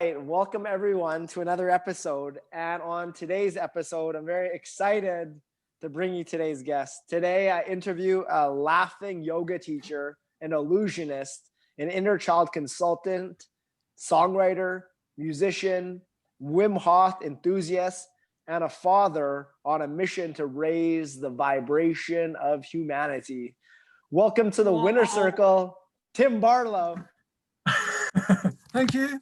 Welcome everyone to another episode. And on today's episode, I'm very excited to bring you today's guest. Today, I interview a laughing yoga teacher, an illusionist, an inner child consultant, songwriter, musician, Wim Hof enthusiast, and a father on a mission to raise the vibration of humanity. Welcome to the Winner Circle, Tim Barlow. Thank you.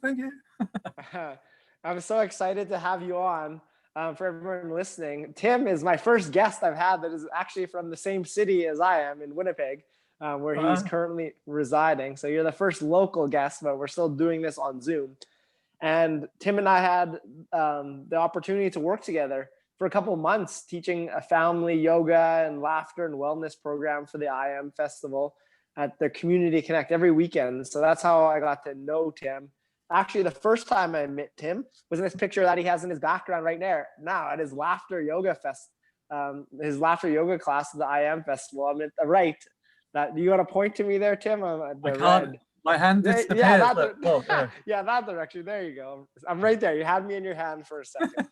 I'm so excited to have you on. For everyone listening, Tim is my first guest I've had that is actually from the same city as I am in Winnipeg, where he's currently residing. So you're the first local guest, but we're still doing this on Zoom. And Tim and I had the opportunity to work together for a couple of months, teaching a family yoga and laughter and wellness program for the IM Festival at the Community Connect every weekend. So that's how I got to know Tim. Actually, the first time I met Tim was in this picture that he has in his background right there now at his laughter yoga his laughter yoga class at the IM Festival. I'm at the right. Do you want to point to me there, Tim? I'm at the I can't. red. My hand disappeared. Yeah, that direction. There you go. I'm right there. You had me in your hand for a second.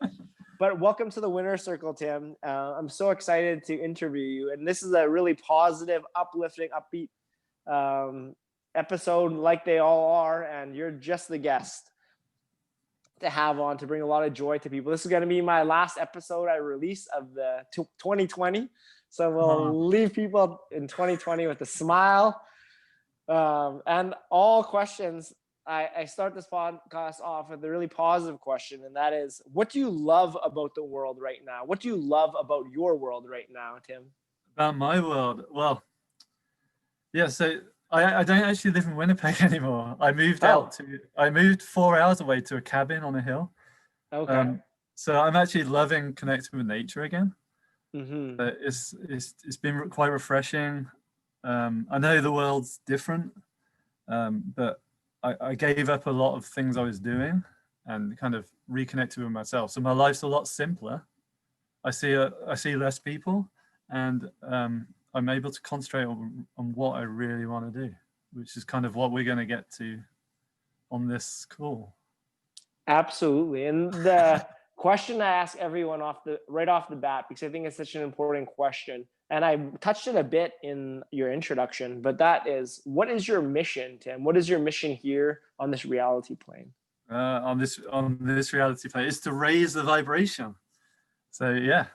But welcome to the Winner Circle, Tim. I'm so excited to interview you. And this is a really positive, uplifting, upbeat episode like they all are. And you're just the guest to have on to bring a lot of joy to people. This is going to be my last episode I release of the 2020. So we'll leave people in 2020 with a smile. And all questions, I start this podcast off with a really positive question, and that is, what do you love about the world right now? What do you love about your world right now, Tim? About my world? Well, yeah, so I don't actually live in Winnipeg anymore. I moved 4 hours away to a cabin on a hill. Okay. So I'm actually loving connecting with nature again. Mm-hmm. It's been quite refreshing. I know the world's different, but I gave up a lot of things I was doing and kind of reconnected with myself. So my life's a lot simpler. I see less people, and I'm able to concentrate on what I really want to do, which is kind of what we're going to get to on this call. Absolutely. And the question I ask everyone right off the bat, because I think it's such an important question, and I touched it a bit in your introduction, but that is, what is your mission, Tim? What is your mission here on this reality plane? On this reality plane is to raise the vibration. So yeah,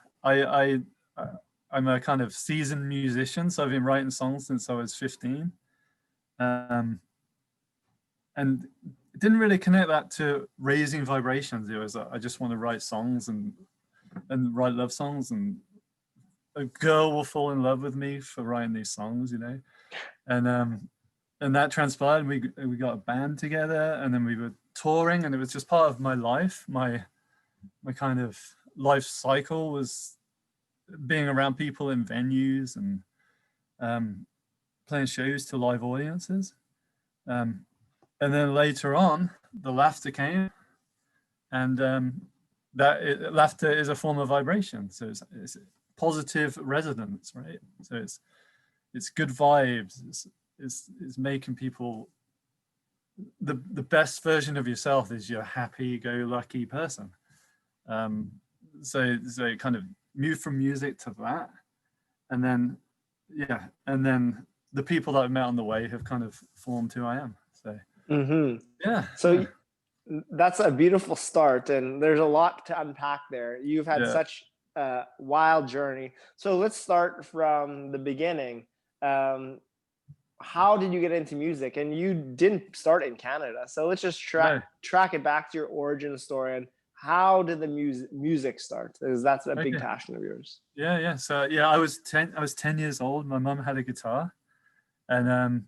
I'm a kind of seasoned musician, so I've been writing songs since I was 15, and didn't really connect that to raising vibrations. It was I just want to write songs and write love songs, and a girl will fall in love with me for writing these songs, and that transpired. We got a band together, and then we were touring, and it was just part of my life. My kind of life cycle was being around people in venues and playing shows to live audiences. And then later on, the laughter came, and laughter is a form of vibration. So it's positive resonance, right? So it's good vibes. It's making people, the best version of yourself is your happy-go-lucky person. So kind of move from music to that, and then the people that I've met on the way have kind of formed who I am. So So that's a beautiful start, and there's a lot to unpack there. You've had such a wild journey. So let's start from the beginning. How did you get into music? And you didn't start in Canada, so let's just track it back to your origin story. And how did the music start? Because that's a big passion of yours. Yeah. So I was 10 years old. My mum had a guitar, and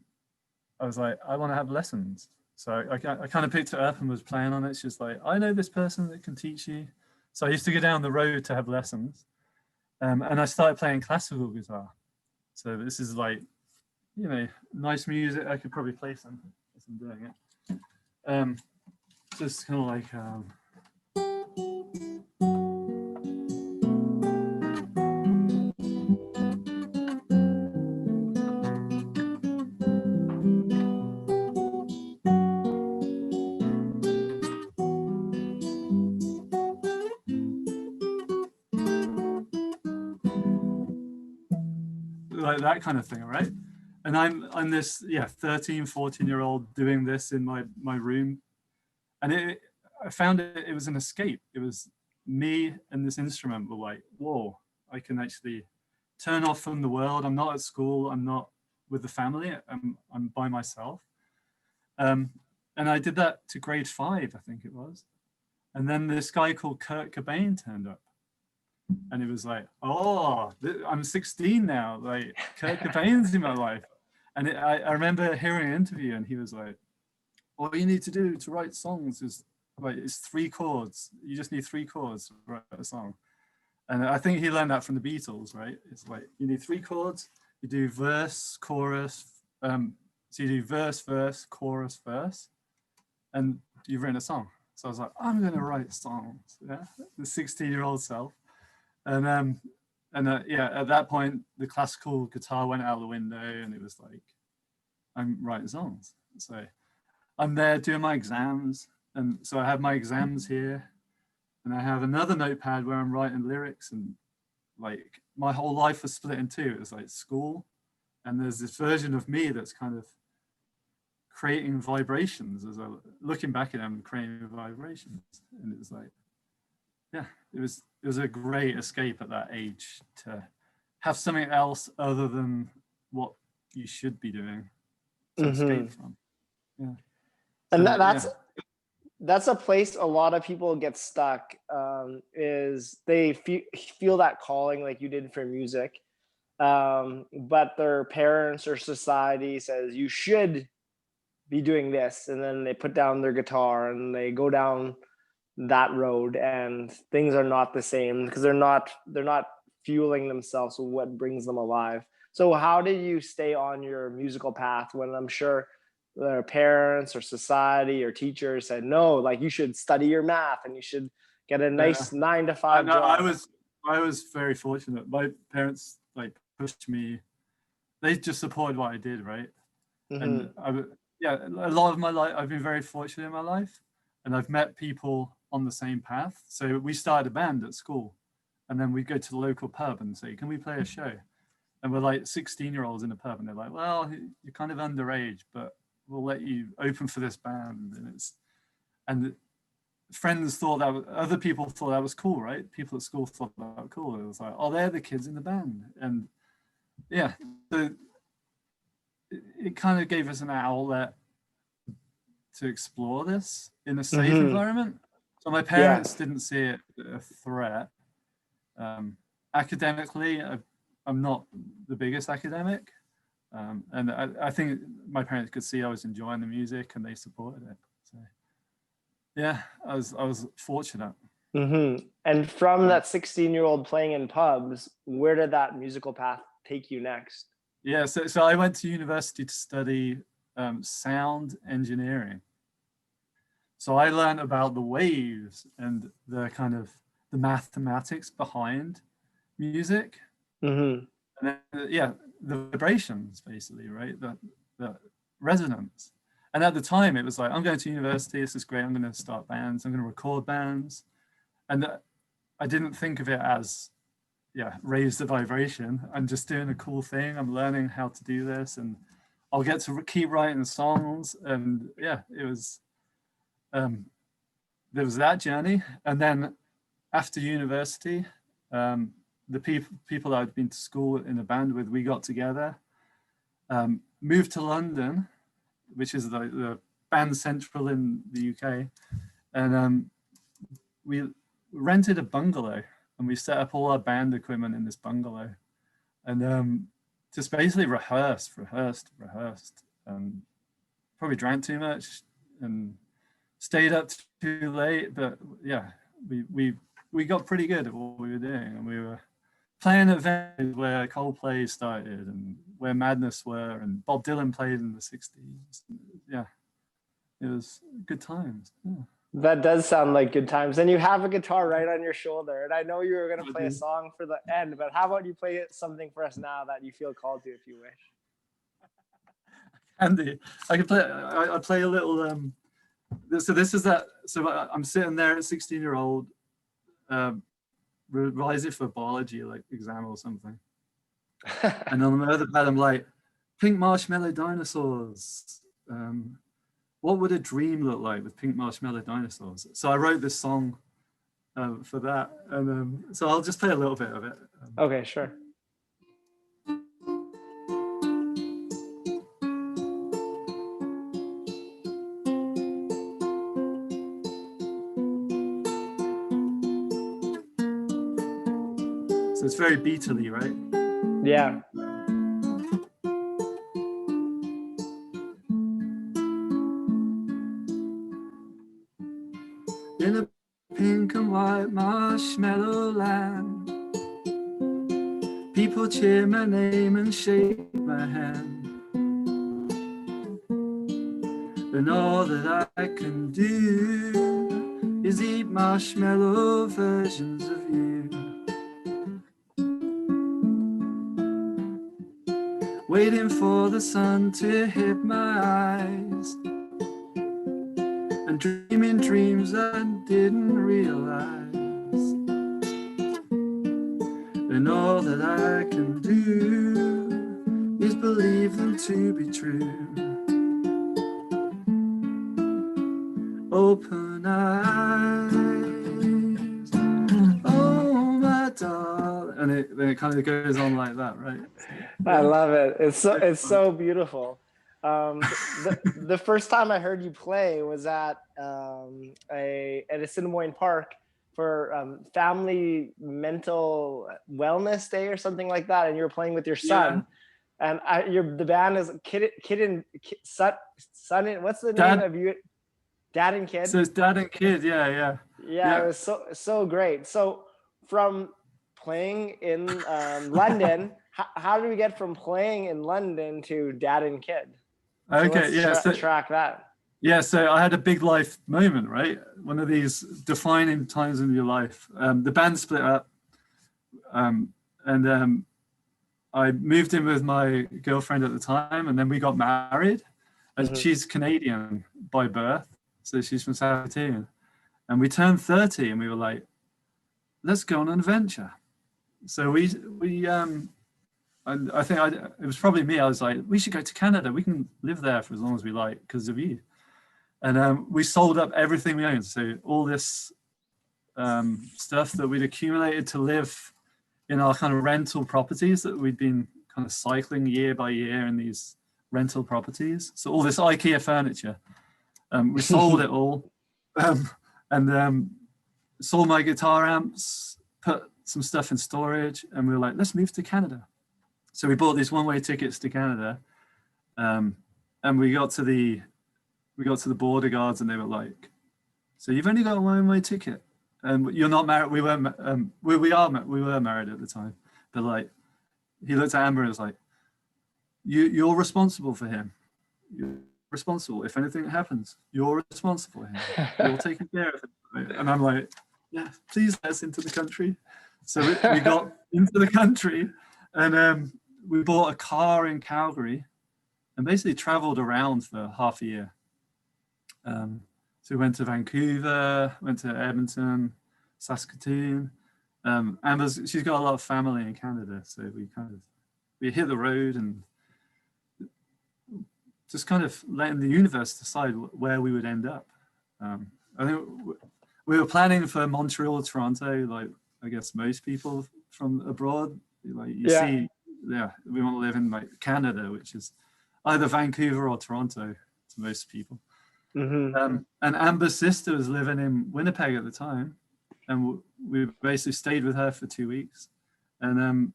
I was like, I want to have lessons. So I kind of picked it up and was playing on it. She's like, I know this person that can teach you. So I used to go down the road to have lessons, and I started playing classical guitar. So this is like, nice music. I could probably play some as I'm doing it. Just kind of like. like that kind of thing, right? And I'm this 13, 14-year-old doing this in my room, and I found it was an escape. It was me and this instrument were like, whoa, I can actually turn off from the world. I'm not at school. I'm not with the family. I'm by myself. And I did that to grade 5, I think it was. And then this guy called Kurt Cobain turned up. And it was like, oh, I'm 16 now. Like, Kurt Cobain's in my life. And I remember hearing an interview, and he was like, all you need to do to write songs is like, it's 3 chords. You just need 3 chords to write a song. And I think he learned that from the Beatles, right? It's like, you need 3 chords, you do verse, chorus, so you do verse, verse, chorus, verse, and you've written a song. So I was like, I'm going to write songs, yeah, the 16-year-old self. And at that point, the classical guitar went out the window, and it was like, I'm writing songs. So I'm there doing my exams, and so I have my exams here, and I have another notepad where I'm writing lyrics, and like my whole life was split in 2. It was like school, and there's this version of me that's kind of creating vibrations as I looking back at them, creating vibrations, and it was like, yeah, it was a great escape at that age to have something else other than what you should be doing to escape from. Yeah. And that's a place a lot of people get stuck, is they feel that calling like you did for music, but their parents or society says you should be doing this, and then they put down their guitar and they go down that road, and things are not the same because they're not fueling themselves with what brings them alive. So how did you stay on your musical path when I'm sure their parents or society or teachers said, no, like you should study your math and you should get a nice 9-to-5 job? I was very fortunate. My parents like pushed me. They just supported what I did, right? And a lot of my life, I've been very fortunate in my life, and I've met people on the same path. So we started a band at school, and then we go to the local pub and say, can we play a show? And we're like 16-year-olds in a pub, and they're like, well, you're kind of underage, but we'll let you open for this band. And friends thought other people thought that was cool, right? People at school thought that was cool. It was like, oh, they're the kids in the band. And yeah, so it kind of gave us an outlet to explore this in a safe environment. So my parents didn't see it a threat. Academically, I'm not the biggest academic. And I think my parents could see I was enjoying the music, and they supported it. So yeah, I was fortunate. And from that 16-year-old playing in pubs, where did that musical path take you next? Yeah, so I went to university to study sound engineering. So I learned about the waves and the kind of the mathematics behind music. And then, the vibrations, basically, right? The resonance. And at the time, it was like, I'm going to university. This is great. I'm going to start bands. I'm going to record bands. And I didn't think of it as, raise the vibration. I'm just doing a cool thing. I'm learning how to do this, and I'll get to keep writing songs. And it was, there was that journey. And then after university, the people that I'd been to school in a band with, we got together, moved to London, which is the band central in the UK. And we rented a bungalow, and we set up all our band equipment in this bungalow, and just basically rehearsed, and probably drank too much and stayed up too late. But we got pretty good at what we were doing, and we were playing at venues where Coldplay started and where Madness were, and Bob Dylan played in the 60s. Yeah, it was good times. Yeah. That does sound like good times. And you have a guitar right on your shoulder. And I know you were going to play a song for the end, but how about you play something for us now that you feel called to, if you wish? Andy, I can play. I play a little. So this is that. So I'm sitting there at 16-year-old, revising for biology, like exam or something, And on the other pad, I'm like, pink marshmallow dinosaurs. What would a dream look like with pink marshmallow dinosaurs? So I wrote this song for that. And so I'll just play a little bit of it. Okay, sure. So it's very Beatley, right? Yeah. In a pink and white marshmallow land, people cheer my name and shake my hand. And all that I can do is eat marshmallow versions of you. Waiting for the sun to hit my eyes, and dreaming dreams I didn't realize. And all that I can do is believe them to be true. Open eyes, oh my darling. And then it kind of goes on like that, right? I love it. It's so beautiful. The first time I heard you play was at Assiniboine Park for Family Mental Wellness Day or something like that, and you were playing with your son. Yeah. And the band is Son. What's the name of you? Dad and Kid. So it's Dad and Kid. Yeah. It was so great. So from playing in London. How do we get from playing in London to Dad and Kid? So track that. Yeah, so I had a big life moment, right? One of these defining times in your life. The band split up, and I moved in with my girlfriend at the time, and then we got married. And she's Canadian by birth, so she's from Saskatoon. And we turned 30, and we were like, let's go on an adventure. So we and I think it was probably me. I was like, we should go to Canada. We can live there for as long as we like because of you. And we sold up everything we owned. So all this stuff that we'd accumulated to live in our kind of rental properties that we'd been kind of cycling year by year in these rental properties. So all this IKEA furniture, we sold it all, and sold my guitar amps, put some stuff in storage, and we were like, let's move to Canada. So we bought these one-way tickets to Canada, and we got to the border guards, and they were like, "So you've only got a one-way ticket, and you're not married." We were married at the time, but like, he looked at Amber and was like, "You're responsible for him. You're responsible. If anything happens, you're responsible for him. You're taking care of him." And I'm like, "Yeah, please let us into the country." So we got into the country, and we bought a car in Calgary and basically traveled around for half a year. So we went to Vancouver, went to Edmonton, Saskatoon. Amber's, she's got a lot of family in Canada. So we hit the road and just kind of letting the universe decide where we would end up. I think we were planning for Montreal or Toronto, like I guess most people from abroad. Like you see, we want to live in like Canada, which is either Vancouver or Toronto to most people. And Amber's sister was living in Winnipeg at the time, and we basically stayed with her for 2 weeks. And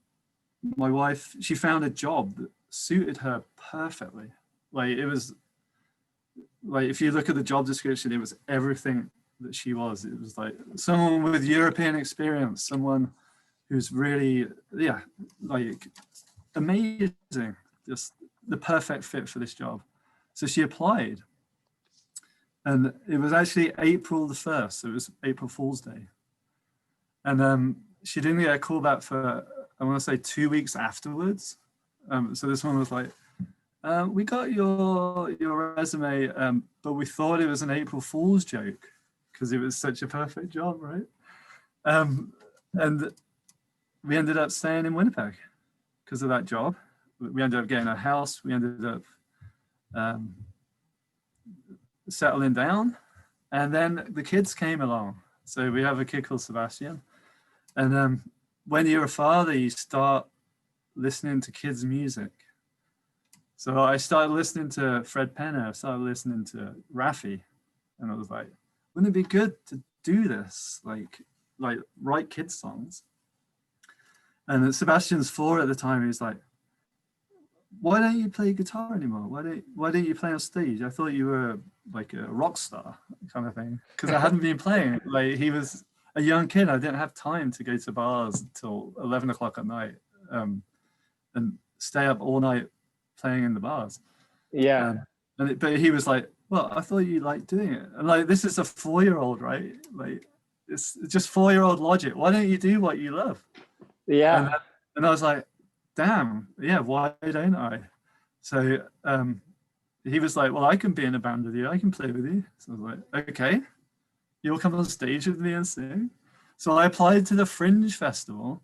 my wife, she found a job that suited her perfectly. Like it was like, if you look at the job description, it was everything that she was. It was like someone with European experience, someone who's really, like amazing, just the perfect fit for this job. So she applied, and it was actually April the 1st, so it was April Fool's Day. And she didn't get a call back for, I want to say 2 weeks afterwards. So this one was like, we got your resume, but we thought it was an April Fool's joke because it was such a perfect job, right? And we ended up staying in Winnipeg. because of that job. We ended up getting a house. We ended up settling down, and then the kids came along. So we have a kid called Sebastian, and when you're a father, you start listening to kids' music. So I started listening to Fred Penner. I started listening to Raffi, and I was like, wouldn't it be good to do this, like write kids songs? And Sebastian's 4 at the time. He's like, why don't you play guitar anymore? Why don't you play on stage? I thought you were like a rock star kind of thing. Because I hadn't been playing. Like, he was a young kid. I didn't have time to go to bars until 11 o'clock at night and stay up all night playing in the bars. Yeah. But he was like, well, I thought you liked doing it. And like, this is a 4-year-old, right? Like, it's just 4-year-old logic. Why don't you do what you love? Yeah. And I was like, damn, yeah, why don't I? So he was like, well, I can be in a band with you. I can play with you. So I was like, okay, you'll come on stage with me and sing. So I applied to the Fringe Festival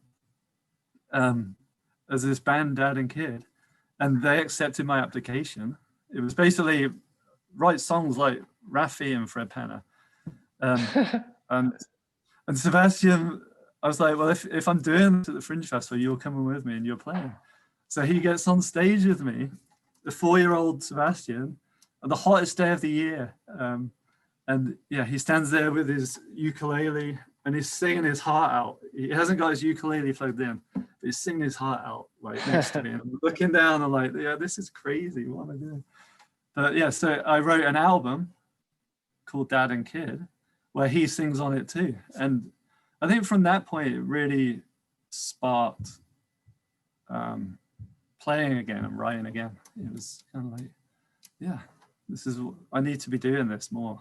as this band, Dad and Kid, and they accepted my application. It was basically write songs like Raffi and Fred Penner. And Sebastian, I was like, well, if I'm doing this at the Fringe Festival, you're coming with me and you're playing. So he gets on stage with me, the 4-year-old Sebastian, on the hottest day of the year. And yeah, he stands there with his ukulele and he's singing his heart out. He hasn't got his ukulele plugged in, but he's singing his heart out, like next to me. And I'm looking down and like, yeah, this is crazy. What am I doing? But yeah, so I wrote an album called Dad and Kid, where he sings on it too. And I think from that point, it really sparked playing again and writing again. It was kind of like, yeah, I need to be doing this more.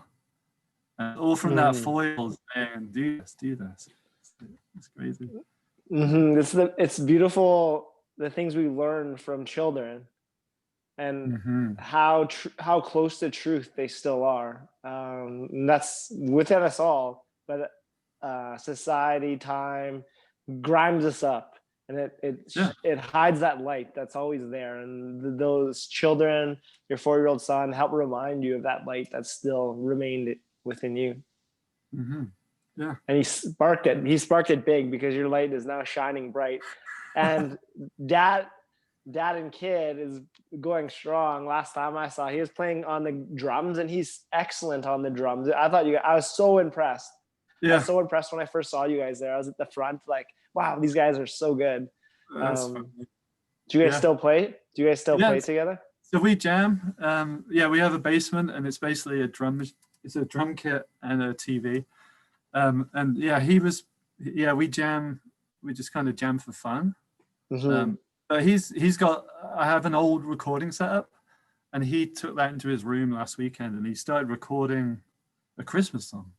And all from that 4-year-old saying, do this. It's crazy. It's beautiful, the things we learn from children and how close to truth they still are. And that's within us all, but society, time grinds us up, and it hides that light that's always there. And those children, your 4-year-old son, help remind you of that light that still remained within you. Yeah. And he sparked it big, because your light is now shining bright. And Dad and Kid is going strong. Last time I saw, he was playing on the drums, and he's excellent on the drums. I was so impressed. Yeah. I was so impressed when I first saw you guys there. I was at the front, like, wow, these guys are so good. Do you guys still play? Do you guys still play together? So we jam. We have a basement, and it's basically a drum kit and a TV. And yeah, we jam. We just kind of jam for fun. But I have an old recording setup, and he took that into his room last weekend, and he started recording a Christmas song.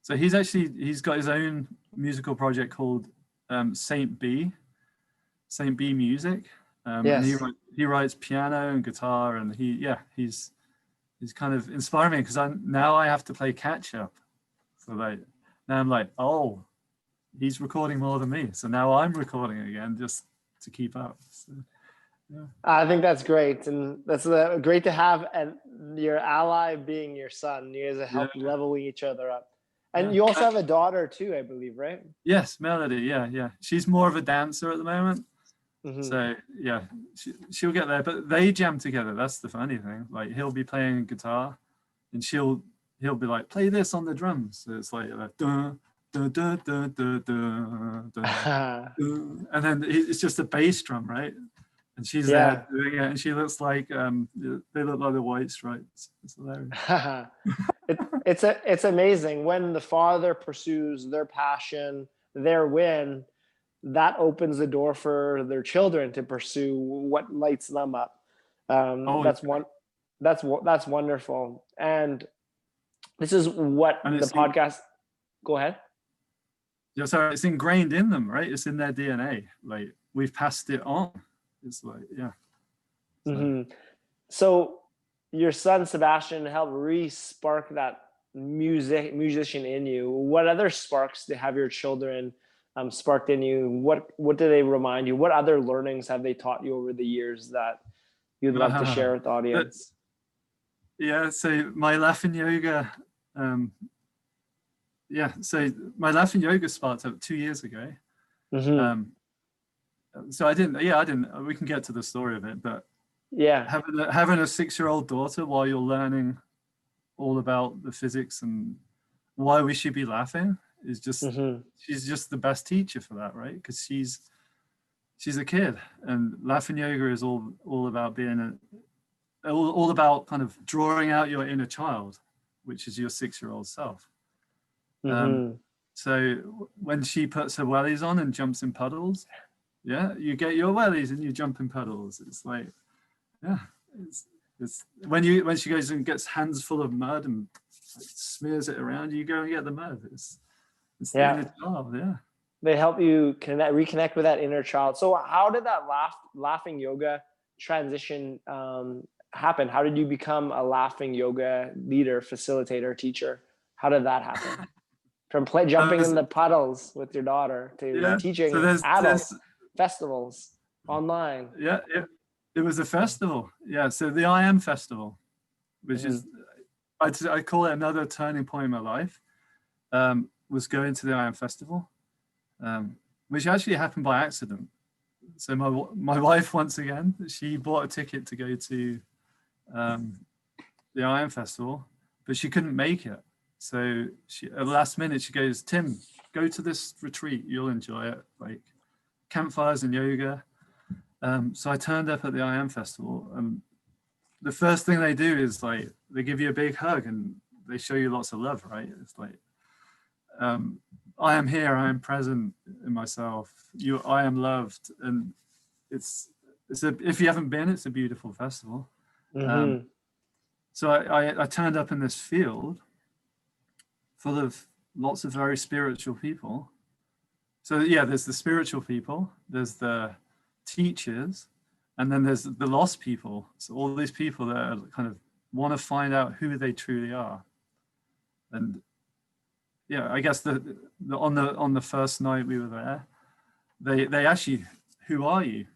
So he's got his own musical project called Saint B Music. And he writes piano and guitar, and he's kind of inspiring me, because now I have to play catch up. So like now I'm like, oh, he's recording more than me, so now I'm recording again just to keep up. So, yeah. I think that's great, and that's great to have, and your ally being your son. You guys help level each other up. And you also have a daughter too, I believe, right? Yes, Melody. Yeah. She's more of a dancer at the moment. So yeah, she'll get there. But they jam together. That's the funny thing. Like, he'll be playing guitar, and he'll be like, play this on the drums. So it's like dun, dun, dun, dun, dun, dun, dun. And then it's just a bass drum, right? And she's there doing it, and she looks like they look like the White Stripes. It's hilarious. It's amazing when the father pursues their passion, their win. That opens the door for their children to pursue what lights them up. That's wonderful. And this is what the podcast. Go ahead. Yeah, so it's ingrained in them, right? It's in their DNA. Like, we've passed it on. It's like, yeah. So your son Sebastian helped re-spark that musician in you. What other sparks to have your children sparked in you? What do they remind you? What other learnings have they taught you over the years that you'd love to share with the audience? Yeah, so my laughing yoga, so my laughing yoga sparked up 2 years ago. So I didn't, we can get to the story of it, but having a 6-year-old daughter while you're learning all about the physics and why we should be laughing is just, she's just the best teacher for that, right? Because she's a kid, and laughing yoga is all about being all about kind of drawing out your inner child, which is your 6-year-old self. So when she puts her wellies on and jumps in puddles, you get your wellies and you jump in puddles. It's like, it's when she goes and gets hands full of mud and smears it around, you go and get the mud. It's the inner child. They help you reconnect with that inner child. So how did that laughing yoga transition happen? How did you become a laughing yoga leader, facilitator, teacher? How did that happen? From jumping in the puddles with your daughter to teaching adult festivals online. It was a festival. So the I Am Festival, which is, I call it another turning point in my life, was going to the I Am Festival, which actually happened by accident. So my wife, once again, she bought a ticket to go to the I Am Festival, but she couldn't make it. So at the last minute, she goes, "Tim, go to this retreat. You'll enjoy it. Like campfires and yoga." So I turned up at the I Am Festival, and the first thing they do is like they give you a big hug and they show you lots of love, right? It's like, I am here, I am present in myself. I am loved, and it's if you haven't been, it's a beautiful festival. So I turned up in this field full of lots of very spiritual people. So there's the spiritual people, there's the teachers, and then there's the lost people. So all these people that are kind of want to find out who they truly are. And I guess on the first night we were there, they asked you, "Who are you?"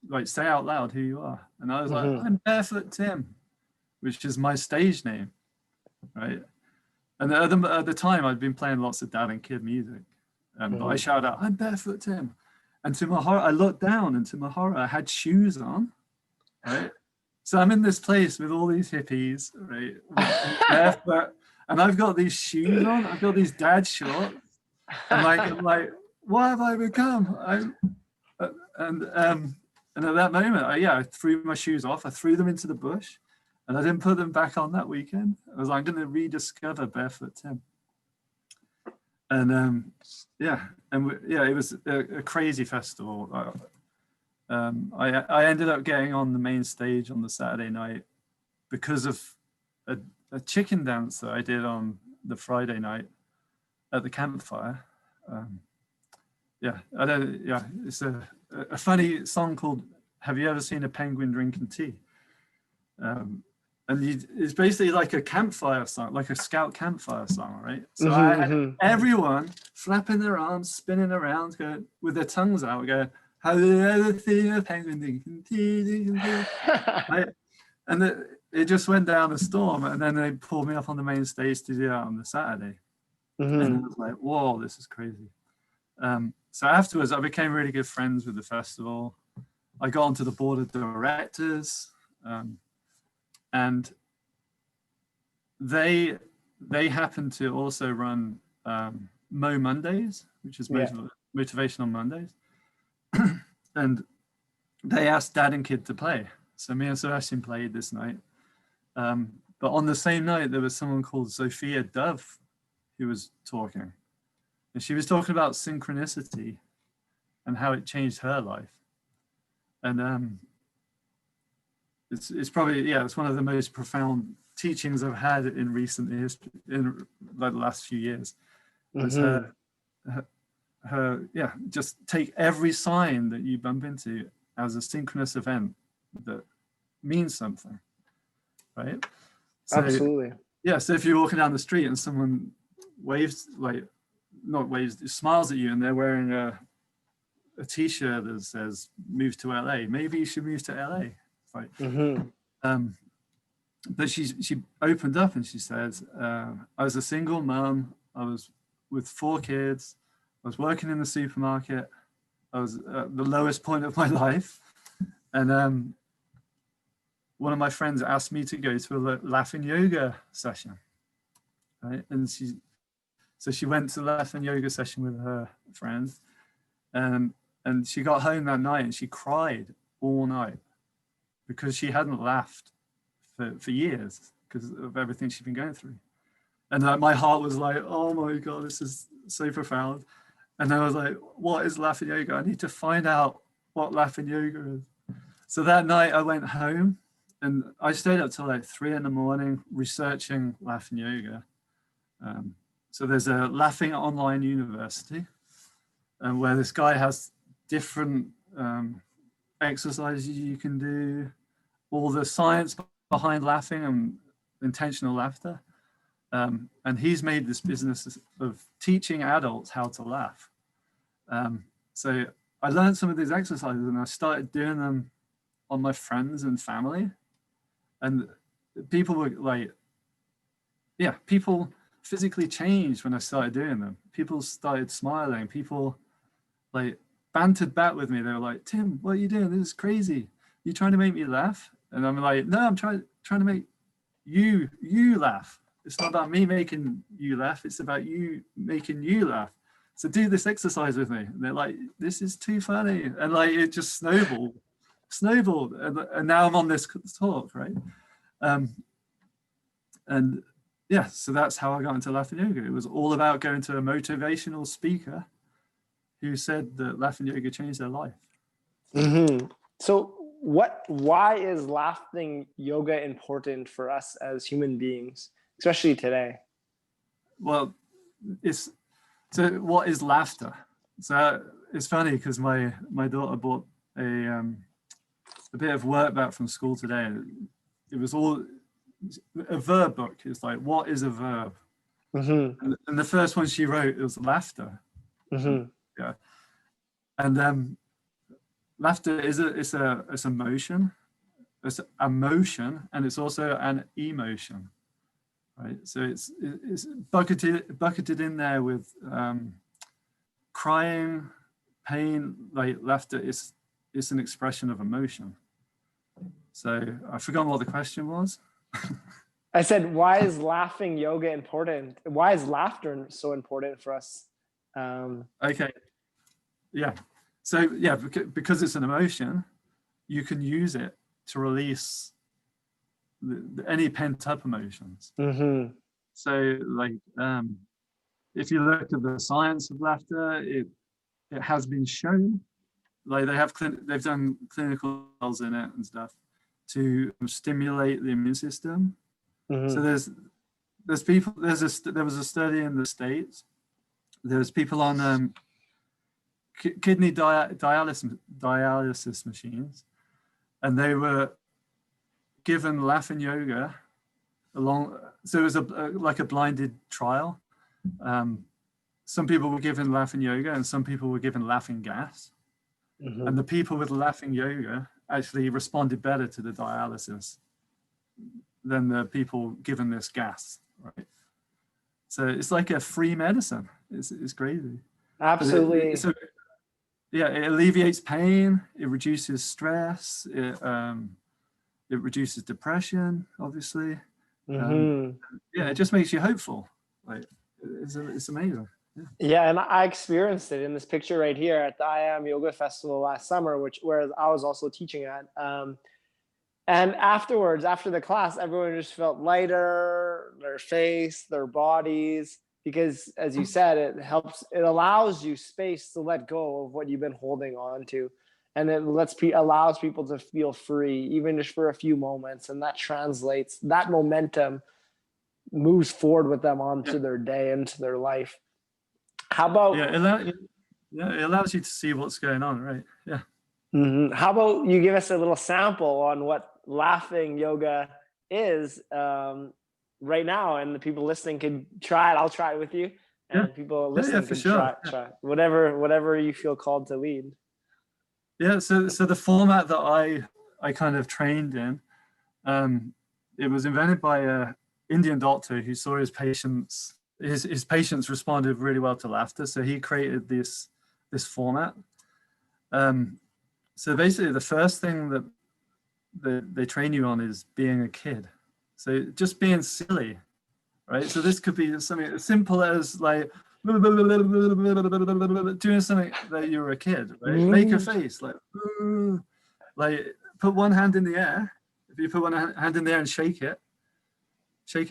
Like, say out loud who you are. And I was like, "I'm Barefoot Tim," which is my stage name, right? And at the time, I'd been playing lots of dad and kid music. But I shouted out, "I'm Barefoot Tim." And to my horror, I looked down, and to my horror, I had shoes on, right? So I'm in this place with all these hippies, right? Barefoot, and I've got these shoes on. I've got these dad shorts. I'm like, what have I become? And at that moment, I threw my shoes off. I threw them into the bush, and I didn't put them back on that weekend. I was like, I'm going to rediscover Barefoot Tim. And it was a crazy festival. I ended up getting on the main stage on the Saturday night because of a chicken dance that I did on the Friday night at the campfire. It's a funny song called "Have You Ever Seen a Penguin Drinking Tea?" And it's basically like a campfire song, like a scout campfire song, right? So I had everyone flapping their arms, spinning around, going with their tongues out, going, "Have you ever seen a penguin drinking tea?" Right? And it just went down a storm, and then they pulled me up on the main stage to do that on the Saturday. And I was like, "Whoa, this is crazy." So afterwards, I became really good friends with the festival. I got onto the board of directors. And they happen to also run Mo Mondays, which is motivational Mondays. And they asked Dad and Kid to play. So me and Sebastian played this night. But on the same night, there was someone called Sophia Dove who was talking. And she was talking about synchronicity and how it changed her life. And it's probably, it's one of the most profound teachings I've had in recent history, in like the last few years. Was her just take every sign that you bump into as a synchronous event that means something, right? So, absolutely. So if you're walking down the street and someone waves, like not waves, smiles at you, and they're wearing a t-shirt that says "Move to LA." Maybe you should move to LA. It's like, but she opened up and she said, "I was a single mom. I was with 4 kids. I was working in the supermarket. I was at the lowest point of my life, and one of my friends asked me to go to a laughing yoga session, right? And she went to the laughing yoga session with her friends, and she got home that night and she cried all night because she hadn't laughed for years because of everything she'd been going through. And my heart was like, oh my God, this is so profound. And I was like, what is laughing yoga? I need to find out what laughing yoga is. So that night I went home and I stayed up till like 3 a.m. researching laughing yoga. So there's a laughing online university where this guy has different exercises you can do, all the science behind laughing and intentional laughter. And he's made this business of teaching adults how to laugh. So I learned some of these exercises and I started doing them on my friends and family. And people were like, yeah, people physically changed when I started doing them. People started smiling. People like bantered back with me. They were like, Tim, what are you doing? This is crazy. You trying to make me laugh? And I'm like, no, I'm trying to make you laugh. It's not about me making you laugh. It's about you making you laugh. So do this exercise with me. And they're like, this is too funny. And like, it just snowballed. And now I'm on this talk, right? And yeah, so that's how I got into laughing yoga. It was all about going to a motivational speaker who said that laughing yoga changed their life. So why is laughing yoga important for us as human beings, especially today? Well, so what is laughter? So it's funny because my daughter bought a bit of work back from school today. It was all a verb book. It's like, what is a verb? And the first one she wrote was laughter. Yeah, and laughter is it's a motion. It's a motion, and it's also an emotion, right? So it's bucketed in there with crying, pain. Like laughter is an expression of emotion. So I forgot what the question was. I said, why is laughing yoga important? Why is laughter so important for us? Okay. Yeah. So yeah, because it's an emotion, you can use it to release any pent up emotions. So like, if you look at the science of laughter, it has been shown, like they've done clinical trials in it and stuff to stimulate the immune system. So there's people, there was a study in the States. There's people on kidney dialysis machines, and they were given laughing yoga so it was like a blinded trial. Some people were given laughing yoga and some people were given laughing gas. And the people with laughing yoga actually responded better to the dialysis than the people given this gas, right? So it's like a free medicine. It's crazy. Absolutely. It alleviates pain. It reduces stress. It reduces depression, obviously. It just makes you hopeful. Like it's amazing. Yeah, and I experienced it in this picture right here at the I Am Yoga Festival last summer, where I was also teaching at. And afterwards, after the class, everyone just felt lighter, their face, their bodies, because as you said, it allows you space to let go of what you've been holding on to. And it allows people to feel free, even just for a few moments. And that translates, that momentum moves forward with them onto their day, into their life. How about it allows you to see what's going on, right? Yeah. How about you give us a little sample on what laughing yoga is right now, and the people listening can try it. I'll try it with you. and people listening for can sure. try whatever you feel called to lead. Yeah, so the format that I kind of trained in, it was invented by a Indian doctor who saw his patients responded really well to laughter, so he created this format. So basically, the first thing that they train you on is being a kid. So just being silly, right? So this could be something as simple as like doing something that you were a kid, right? Make a face like put one hand in the air. If you put one hand in the air and shake it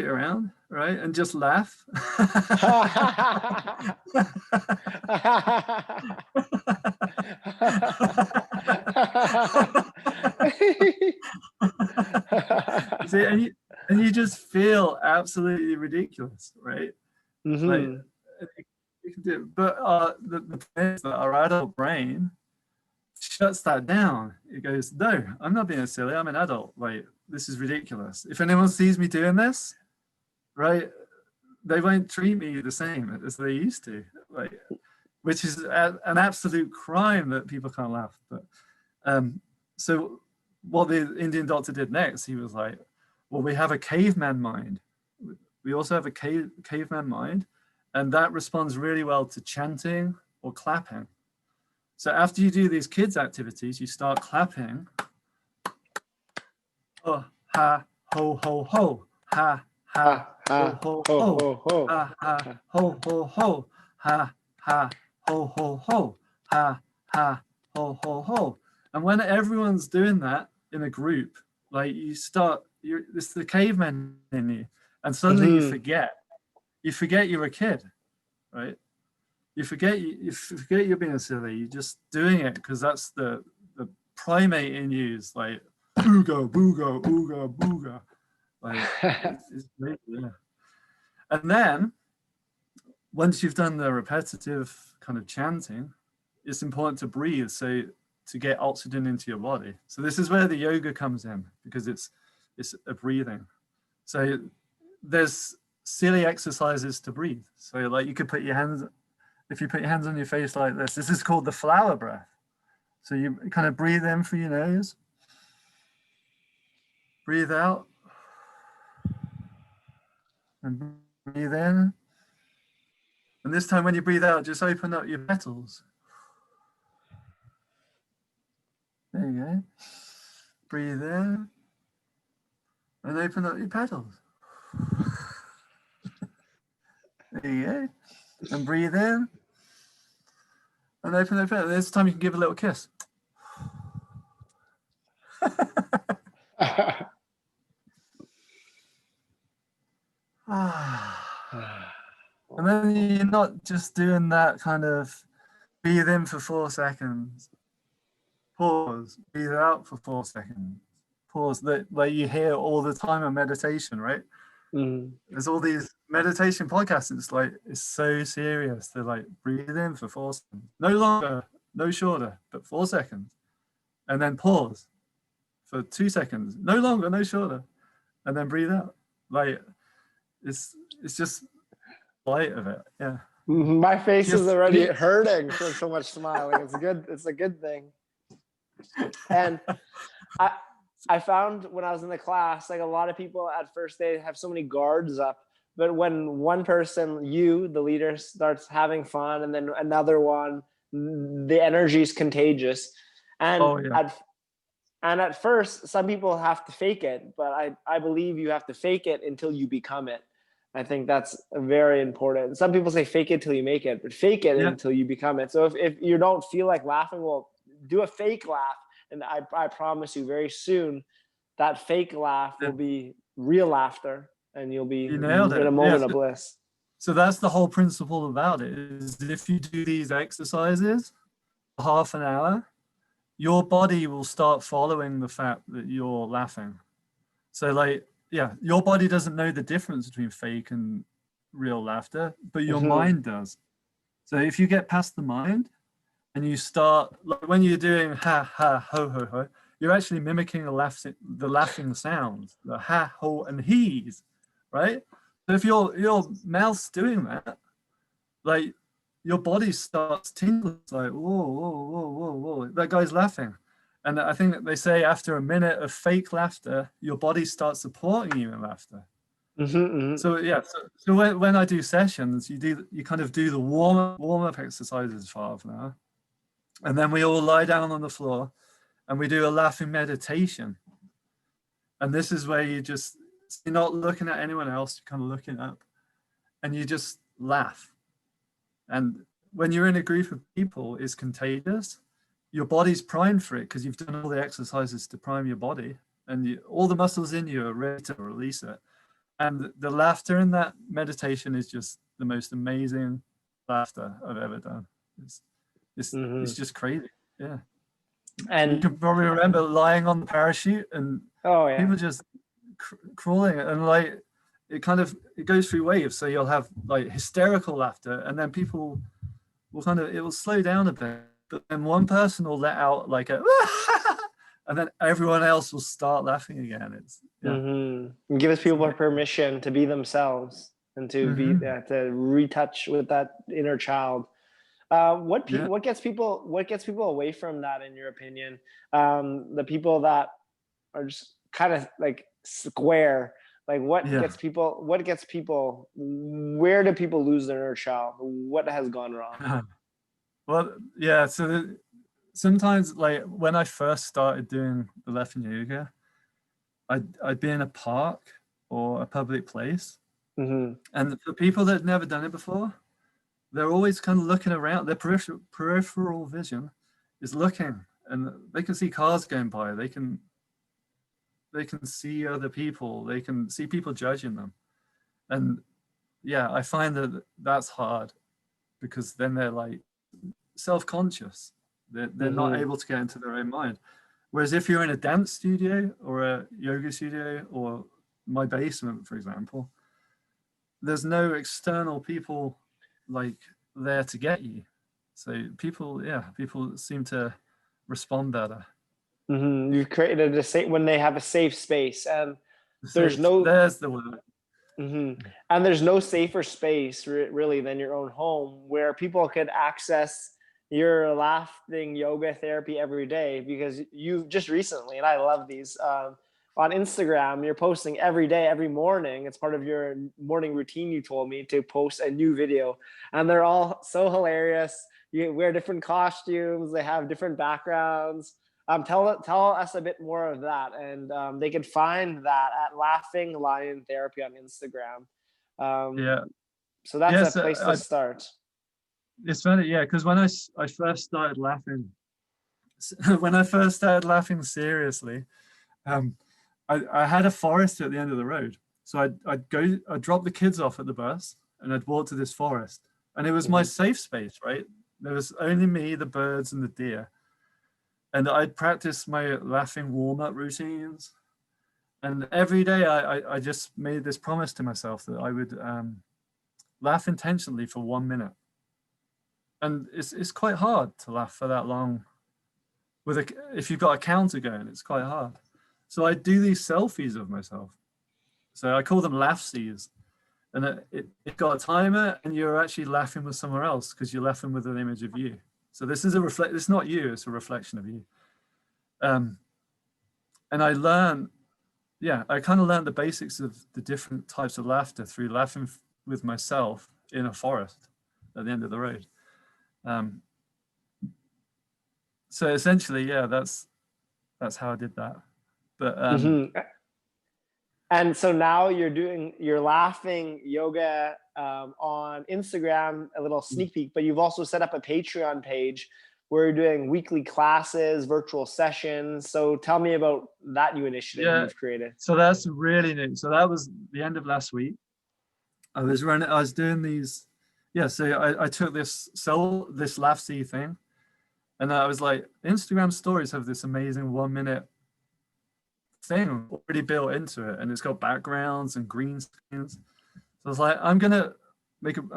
around, right? And just laugh. See, and you just feel absolutely ridiculous, right? Like you can do it, but the thing is that our adult brain shuts that down. It goes, no, I'm not being silly. I'm an adult. Like, this is ridiculous. If anyone sees me doing this, right, they won't treat me the same as they used to. Like, which is an absolute crime that people can't laugh. But so what the Indian doctor did next, he was like, well, we have a caveman mind. We also have a caveman mind, and that responds really well to chanting or clapping. So after you do these kids activities, you start clapping. Oh, ha, ho, ho, ho. Ha, ha, ho, ho, ho. Ha, ha, ho, ho, ho. Ha, ha, ho, ho, ho. Ha, ha, ho, ho, ho. And when everyone's doing that in a group, like it's the caveman in you, and suddenly you forget you're a kid, right? You forget you're being silly. You're just doing it because that's the primate in you is like booga booga ooga booga, like it's great, yeah. And then once you've done the repetitive kind of chanting, it's important to breathe, so to get oxygen into your body. So this is where the yoga comes in, because it's a breathing. So there's silly exercises to breathe. So like you could put your hands, if you put your hands on your face like this is called the flower breath. So you kind of breathe in through your nose, breathe out, and breathe in. And this time when you breathe out, just open up your petals. There you go. Breathe in and open up your petals. There you go. And breathe in and open up your petals. This time you can give a little kiss. And then you're not just doing that kind of breathe in for 4 seconds, pause, breathe out for 4 seconds, pause, that like you hear all the time in meditation, right? There's all these meditation podcasts. It's like, it's so serious. They're like, breathe in for 4 seconds, no longer, no shorter, but 4 seconds, and then pause for 2 seconds, no longer, no shorter, and then breathe out. Like it's just light of it, yeah. My face is already hurting from so much smiling. It's a good thing. And I found when I was in the class, like a lot of people at first, they have so many guards up, but when one person, you, the leader, starts having fun, and then another one, the energy is contagious. And at first, some people have to fake it, but I believe you have to fake it until you become it. I think that's very important. Some people say fake it till you make it, but fake it until you become it. So if you don't feel like laughing, well, do a fake laugh. And I promise you very soon that fake laugh will be real laughter, and you'll be in a moment of bliss. So that's the whole principle about it, is if you do these exercises for half an hour, your body will start following the fact that you're laughing. So like, yeah, your body doesn't know the difference between fake and real laughter, but your mind does. So if you get past the mind and you start, like when you're doing ha, ha, ho, ho, ho, you're actually mimicking the laughing sounds, the ha, ho, and he's, right? So if your mouth's doing that, like your body starts tingling. It's like, whoa, whoa, whoa, whoa, whoa, that guy's laughing. And I think that they say after a minute of fake laughter, your body starts supporting you in laughter. So yeah, so when I do sessions, you kind of do the warm up exercises for half an hour, and then we all lie down on the floor, and we do a laughing meditation. And this is where you're not looking at anyone else, you're kind of looking up, and you just laugh. And when you're in a group of people, it's contagious. Your body's primed for it because you've done all the exercises to prime your body, and all the muscles in you are ready to release it. And the laughter in that meditation is just the most amazing laughter I've ever done. It's just crazy. Yeah. And you can probably remember lying on the parachute and people just crawling, and like it goes through waves. So you'll have like hysterical laughter, and then people will it will slow down a bit, but then one person will let out like a and then everyone else will start laughing again. It's It gives people permission to be themselves and to be to retouch with that inner child. What gets people away from that, in your opinion? The people that are just kind of like square. Like what gets people? Where do people lose their inner child? What has gone wrong? Well, yeah. So sometimes, like when I first started doing the laughing yoga, I'd be in a park or a public place, and for people that had never done it before, they're always kind of looking around. Their peripheral vision is looking, and they can see cars going by. They can see other people. They can see people judging them. And yeah, I find that that's hard because then they're like self-conscious. They're not able to get into their own mind. Whereas if you're in a dance studio or a yoga studio or my basement, for example, there's no external people like there to get you. So people seem to respond better. You've created when they have a safe space, and there's the word. And there's no safer space really than your own home, where people could access your laughing yoga therapy every day, because you've just recently, and I love these, on Instagram, you're posting every day, every morning. It's part of your morning routine, you told me, to post a new video, and they're all so hilarious. You wear different costumes, they have different backgrounds. Tell us a bit more of that, and they can find that at Laughing Lion Therapy on Instagram. So that's a place to start. It's funny, yeah, because when I first started laughing, when I first started laughing seriously, I had a forest at the end of the road. So I'd drop the kids off at the bus, and I'd walk to this forest, and it was my safe space, right? There was only me, the birds, and the deer. And I'd practice my laughing warm-up routines. And every day I just made this promise to myself that I would laugh intentionally for 1 minute. And it's quite hard to laugh for that long. If you've got a counter going, it's quite hard. So I do these selfies of myself. So I call them laughsies. And it got a timer, and you're actually laughing with somewhere else because you're laughing with an image of you. So this is it's not you, it's a reflection of you. And I kind of learned the basics of the different types of laughter through laughing with myself in a forest at the end of the road. So essentially, yeah, that's how I did that. But and so now you're laughing yoga on Instagram, a little sneak peek, but you've also set up a Patreon page where you're doing weekly classes, virtual sessions. So tell me about that new initiative you've created. So that's really new. So that was the end of last week. I was doing these. Yeah, so I took this Laughsy thing, and I was like, Instagram stories have this amazing 1 minute thing already built into it, and it's got backgrounds and green screens. So I was like, I'm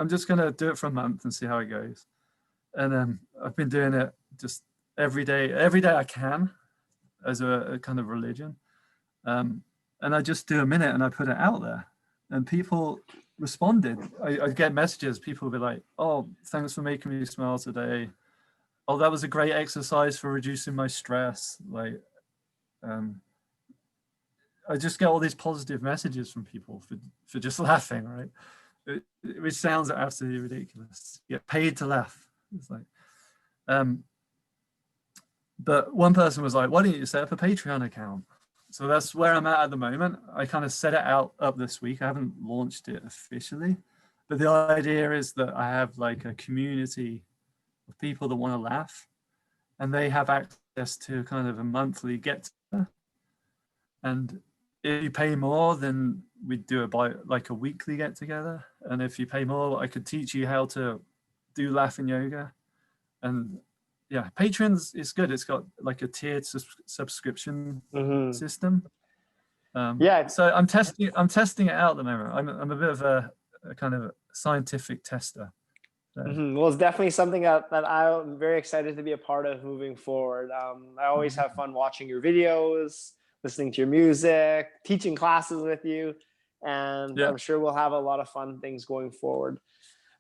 just gonna do it for a month and see how it goes. And I've been doing it just every day I can, as a kind of religion. And I just do a minute and I put it out there, and people responded. I'd get messages. People would be like, "Oh, thanks for making me smile today. Oh, that was a great exercise for reducing my stress." Like, I just get all these positive messages from people for just laughing, right? Which sounds absolutely ridiculous. You get paid to laugh. It's like, but one person was like, "Why don't you set up a Patreon account?" So that's where I'm at the moment. I kind of set it up this week. I haven't launched it officially, but the idea is that I have like a community of people that want to laugh, and they have access to kind of a monthly get together. And if you pay more, then we do it by like a weekly get together. And if you pay more, I could teach you how to do laughing yoga. And yeah, Patreon's is good. It's got like a tiered subscription system. Yeah. So I'm testing it out at the moment. I'm a bit of a kind of scientific tester. So. Well, it's definitely something that I'm very excited to be a part of moving forward. I always have fun watching your videos, listening to your music, teaching classes with you, and I'm sure we'll have a lot of fun things going forward.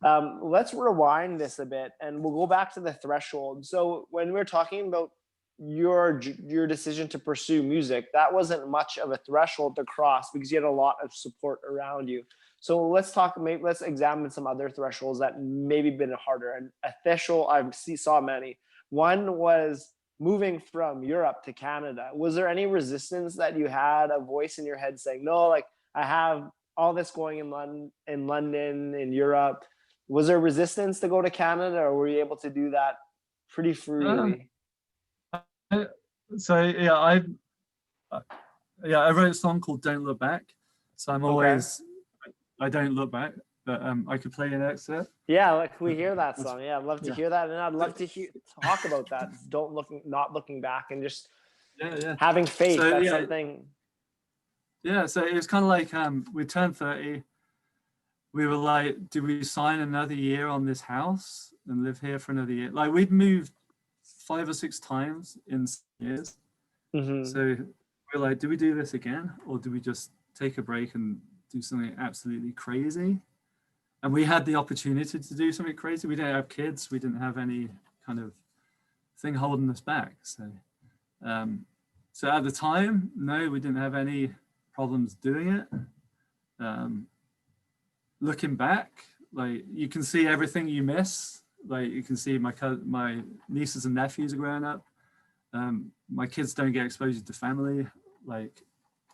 Let's rewind this a bit and we'll go back to the threshold. So when we're talking about your decision to pursue music, that wasn't much of a threshold to cross because you had a lot of support around you. So let's examine some other thresholds that maybe been harder. And official, saw many. One was moving from Europe to Canada. Was there any resistance that you had, a voice in your head saying, no, like I have all this going in London, in Europe? Was there resistance to go to Canada, or were you able to do that pretty freely? So yeah, I wrote a song called "Don't Look Back." So I'm always, I don't look back, but I could play an excerpt. Yeah, like we hear that song. Yeah, I'd love to hear that, and I'd love to talk about that. Not looking back, and just having faith. So, that's something. Yeah, so it was kind of like we turned 30. We were like, do we sign another year on this house and live here for another year? Like we'd moved 5 or 6 times in years. So we're like, do we do this again? Or do we just take a break and do something absolutely crazy? And we had the opportunity to do something crazy. We didn't have kids. We didn't have any kind of thing holding us back. So, so at the time, no, we didn't have any problems doing it. Looking back, like you can see everything you miss. Like you can see my nieces and nephews are growing up. My kids don't get exposure to family like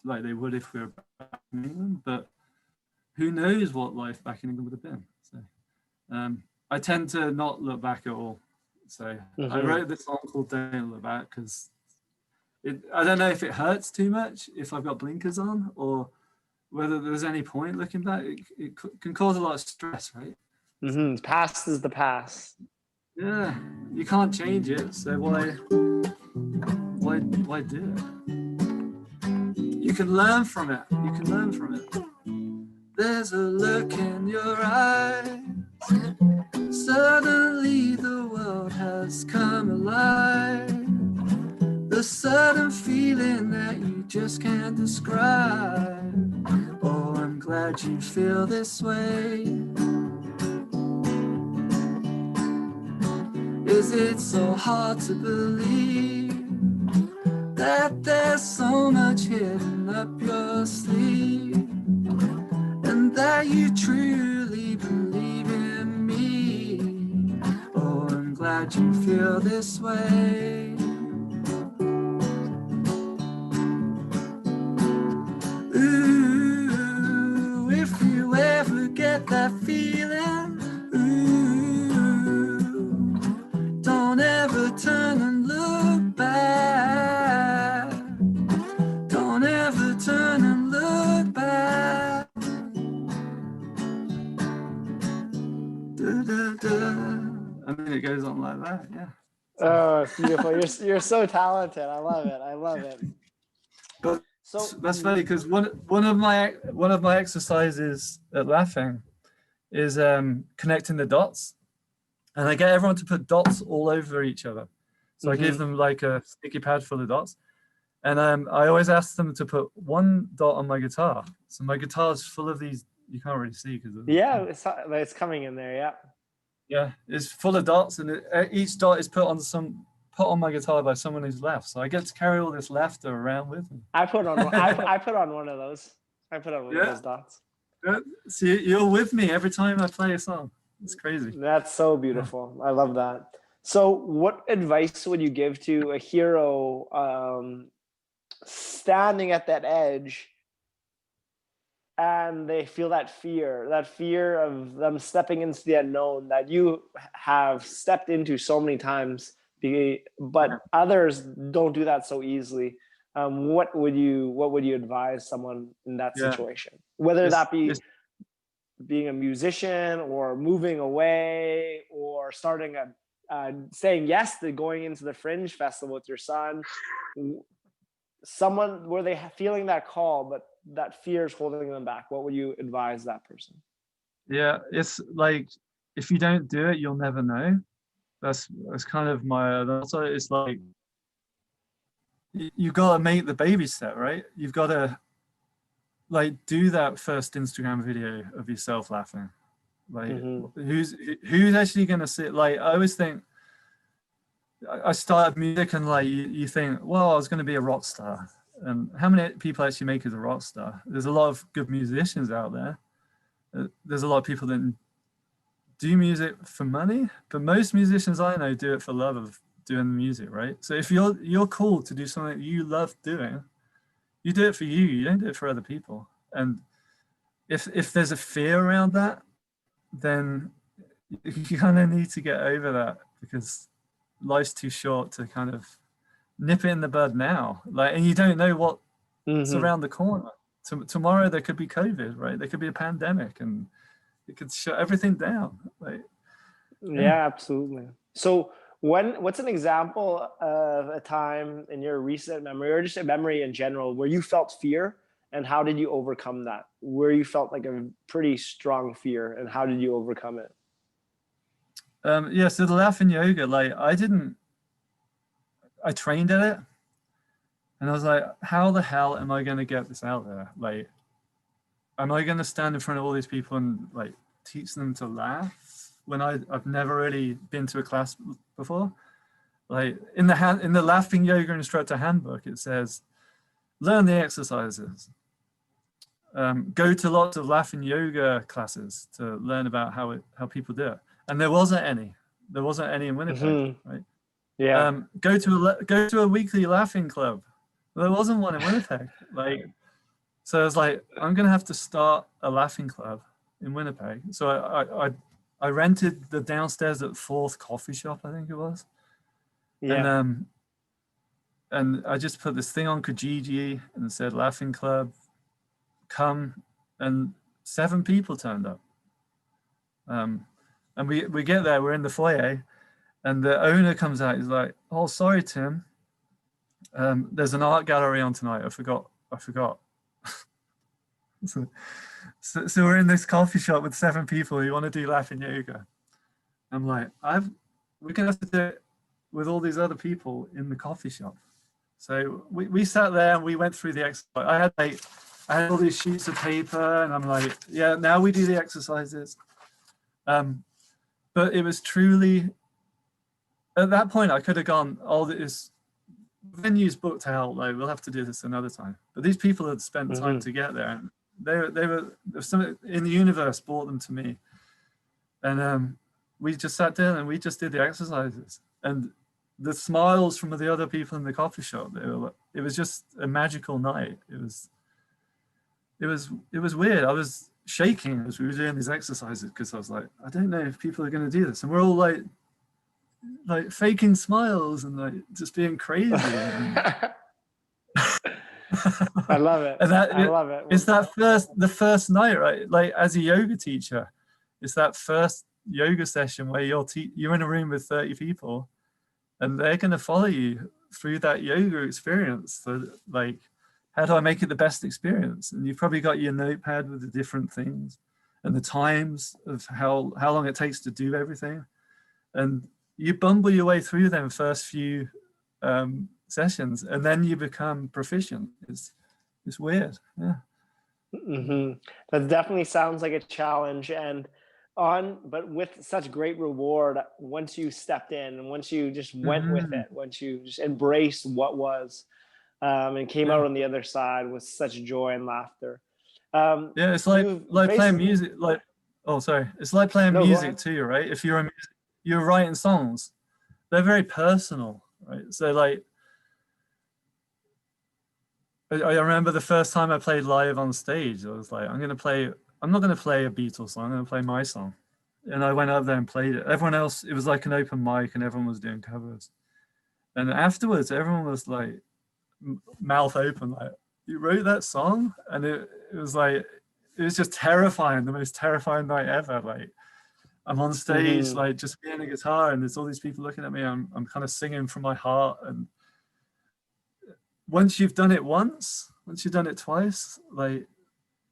they would if we were back in England. But who knows what life back in England would have been. So I tend to not look back at all. So I wrote this song called "Don't Look Back" because I don't know if it hurts too much if I've got blinkers on, or whether there's any point looking back. It can cause a lot of stress, right? Past is the past. Yeah, you can't change it, so why do it? You can learn from it. You can learn from it. There's a look in your eyes. Suddenly the world has come alive. The sudden feeling that you just can't describe. Oh, I'm glad you feel this way. Is it so hard to believe that there's so much hidden up your sleeve, and that you truly believe in me? Oh, I'm glad you feel this way. Ooh, if you ever get that feeling, ooh, don't ever turn and look back. Don't ever turn and look back. Da, da, da. I mean, it goes on like that, yeah. Oh, it's beautiful. You're so talented. I love it. I love it. But so that's funny because one of my exercises at laughing is connecting the dots, and I get everyone to put dots all over each other. So I give them like a sticky pad full of dots, and I always ask them to put one dot on my guitar. So my guitar is full of these you can't really see because Yeah, it's coming in there. Yeah. Yeah, it's full of dots, and each dot is put on my guitar by someone who's left. So I get to carry all this laughter around with me. I put on I put on one of those. I put on one of those dots. Yeah. So you're with me every time I play a song. It's crazy. That's so beautiful. I love that. So what advice would you give to a hero standing at that edge, and they feel that fear of them stepping into the unknown that you have stepped into so many times, but others don't do that so easily? What would you advise someone in that situation, whether that be being a musician or moving away or starting saying yes to going into the Fringe Festival with your son, someone where they feeling that call, but that fear is holding them back? What would you advise that person? Yeah, it's like, if you don't do it, you'll never know. That's kind of my, it's like, you got to make the baby step, right? You've got to like do that first Instagram video of yourself laughing. Like, who's actually going to sit? Like, I always think, I started music and like you think, well, I was going to be a rock star. And how many people actually make it as a rock star? There's a lot of good musicians out there. There's a lot of people that do music for money, but most musicians I know do it for love of doing music, right? So if you're called to do something you love doing, you do it for you. You don't do it for other people. And if there's a fear around that, then you kind of need to get over that, because life's too short to kind of nip it in the bud now. Like, and you don't know what's around the corner. Tomorrow there could be COVID, right? There could be a pandemic, and it could shut everything down. Like, yeah, absolutely. So what's an example of a time in your recent memory, or just a memory in general, where you felt fear, and how did you overcome that? Where you felt like a pretty strong fear, and how did you overcome it? Yeah, so the laughing yoga, like I trained at it, and I was like, how the hell am I going to get this out there? Like, am I going to stand in front of all these people and like teach them to laugh when I've never really been to a class before? Like, in the laughing yoga instructor handbook, it says, learn the exercises. Go to lots of laughing yoga classes to learn about how people do it. And there wasn't any in Winnipeg, right? Yeah. Go to a weekly laughing club. There wasn't one in Winnipeg. Like, so I was like, I'm gonna have to start a laughing club in Winnipeg. So I rented the downstairs at Fourth coffee shop, I think it was. Yeah. And I just put this thing on Kijiji and said laughing club, come, and 7 people turned up. And we get there, we're in the foyer, and the owner comes out. He's like, "Oh, sorry, Tim. There's an art gallery on tonight. I forgot." so we're in this coffee shop with 7 people who want to do laughing yoga. I'm like, we're gonna have to do it with all these other people in the coffee shop. So we sat there and we went through the exercise. I had all these sheets of paper, and I'm like, yeah, now we do the exercises. But it was truly, at that point, I could have gone, oh, this venue's booked out, like, we'll have to do this another time. But these people had spent time to get there, and they were something in the universe brought them to me. And we just sat down and we just did the exercises. And the smiles from the other people in the coffee shop, it was just a magical night. It was weird. I was shaking as we were doing these exercises, because I was like, I don't know if people are going to do this. And we're all like faking smiles and like just being crazy. I love it. And I love it. It's the first night, right? Like, as a yoga teacher, it's that first yoga session where you're in a room with 30 people, and they're going to follow you through that yoga experience. So, like, how do I make it the best experience? And you've probably got your notepad with the different things and the times of how long it takes to do everything. And you bumble your way through them first few sessions, and then you become proficient. It's weird. Yeah. Hmm. That definitely sounds like a challenge, and but with such great reward once you stepped in and once you just went with Hmm. it, once you just embraced what was, and came Yeah. out on the other side with such joy and laughter. Yeah, it's You've like playing based music. Like, oh, sorry, it's like playing no, go music ahead. too, right? If you're writing songs, they're very personal, right? So like, I remember the first time I played live on stage, I was like, I'm not gonna play a Beatles song. I'm gonna play my song, and I went up there and played it. Everyone else, it was like an open mic, and everyone was doing covers. And afterwards, everyone was like, mouth open, like, you wrote that song? And it was like, it was just terrifying, the most terrifying night ever. Like, I'm on stage, Hmm. like just playing a guitar, and there's all these people looking at me. I'm kind of singing from my heart. And once you've done it once, once you've done it twice, like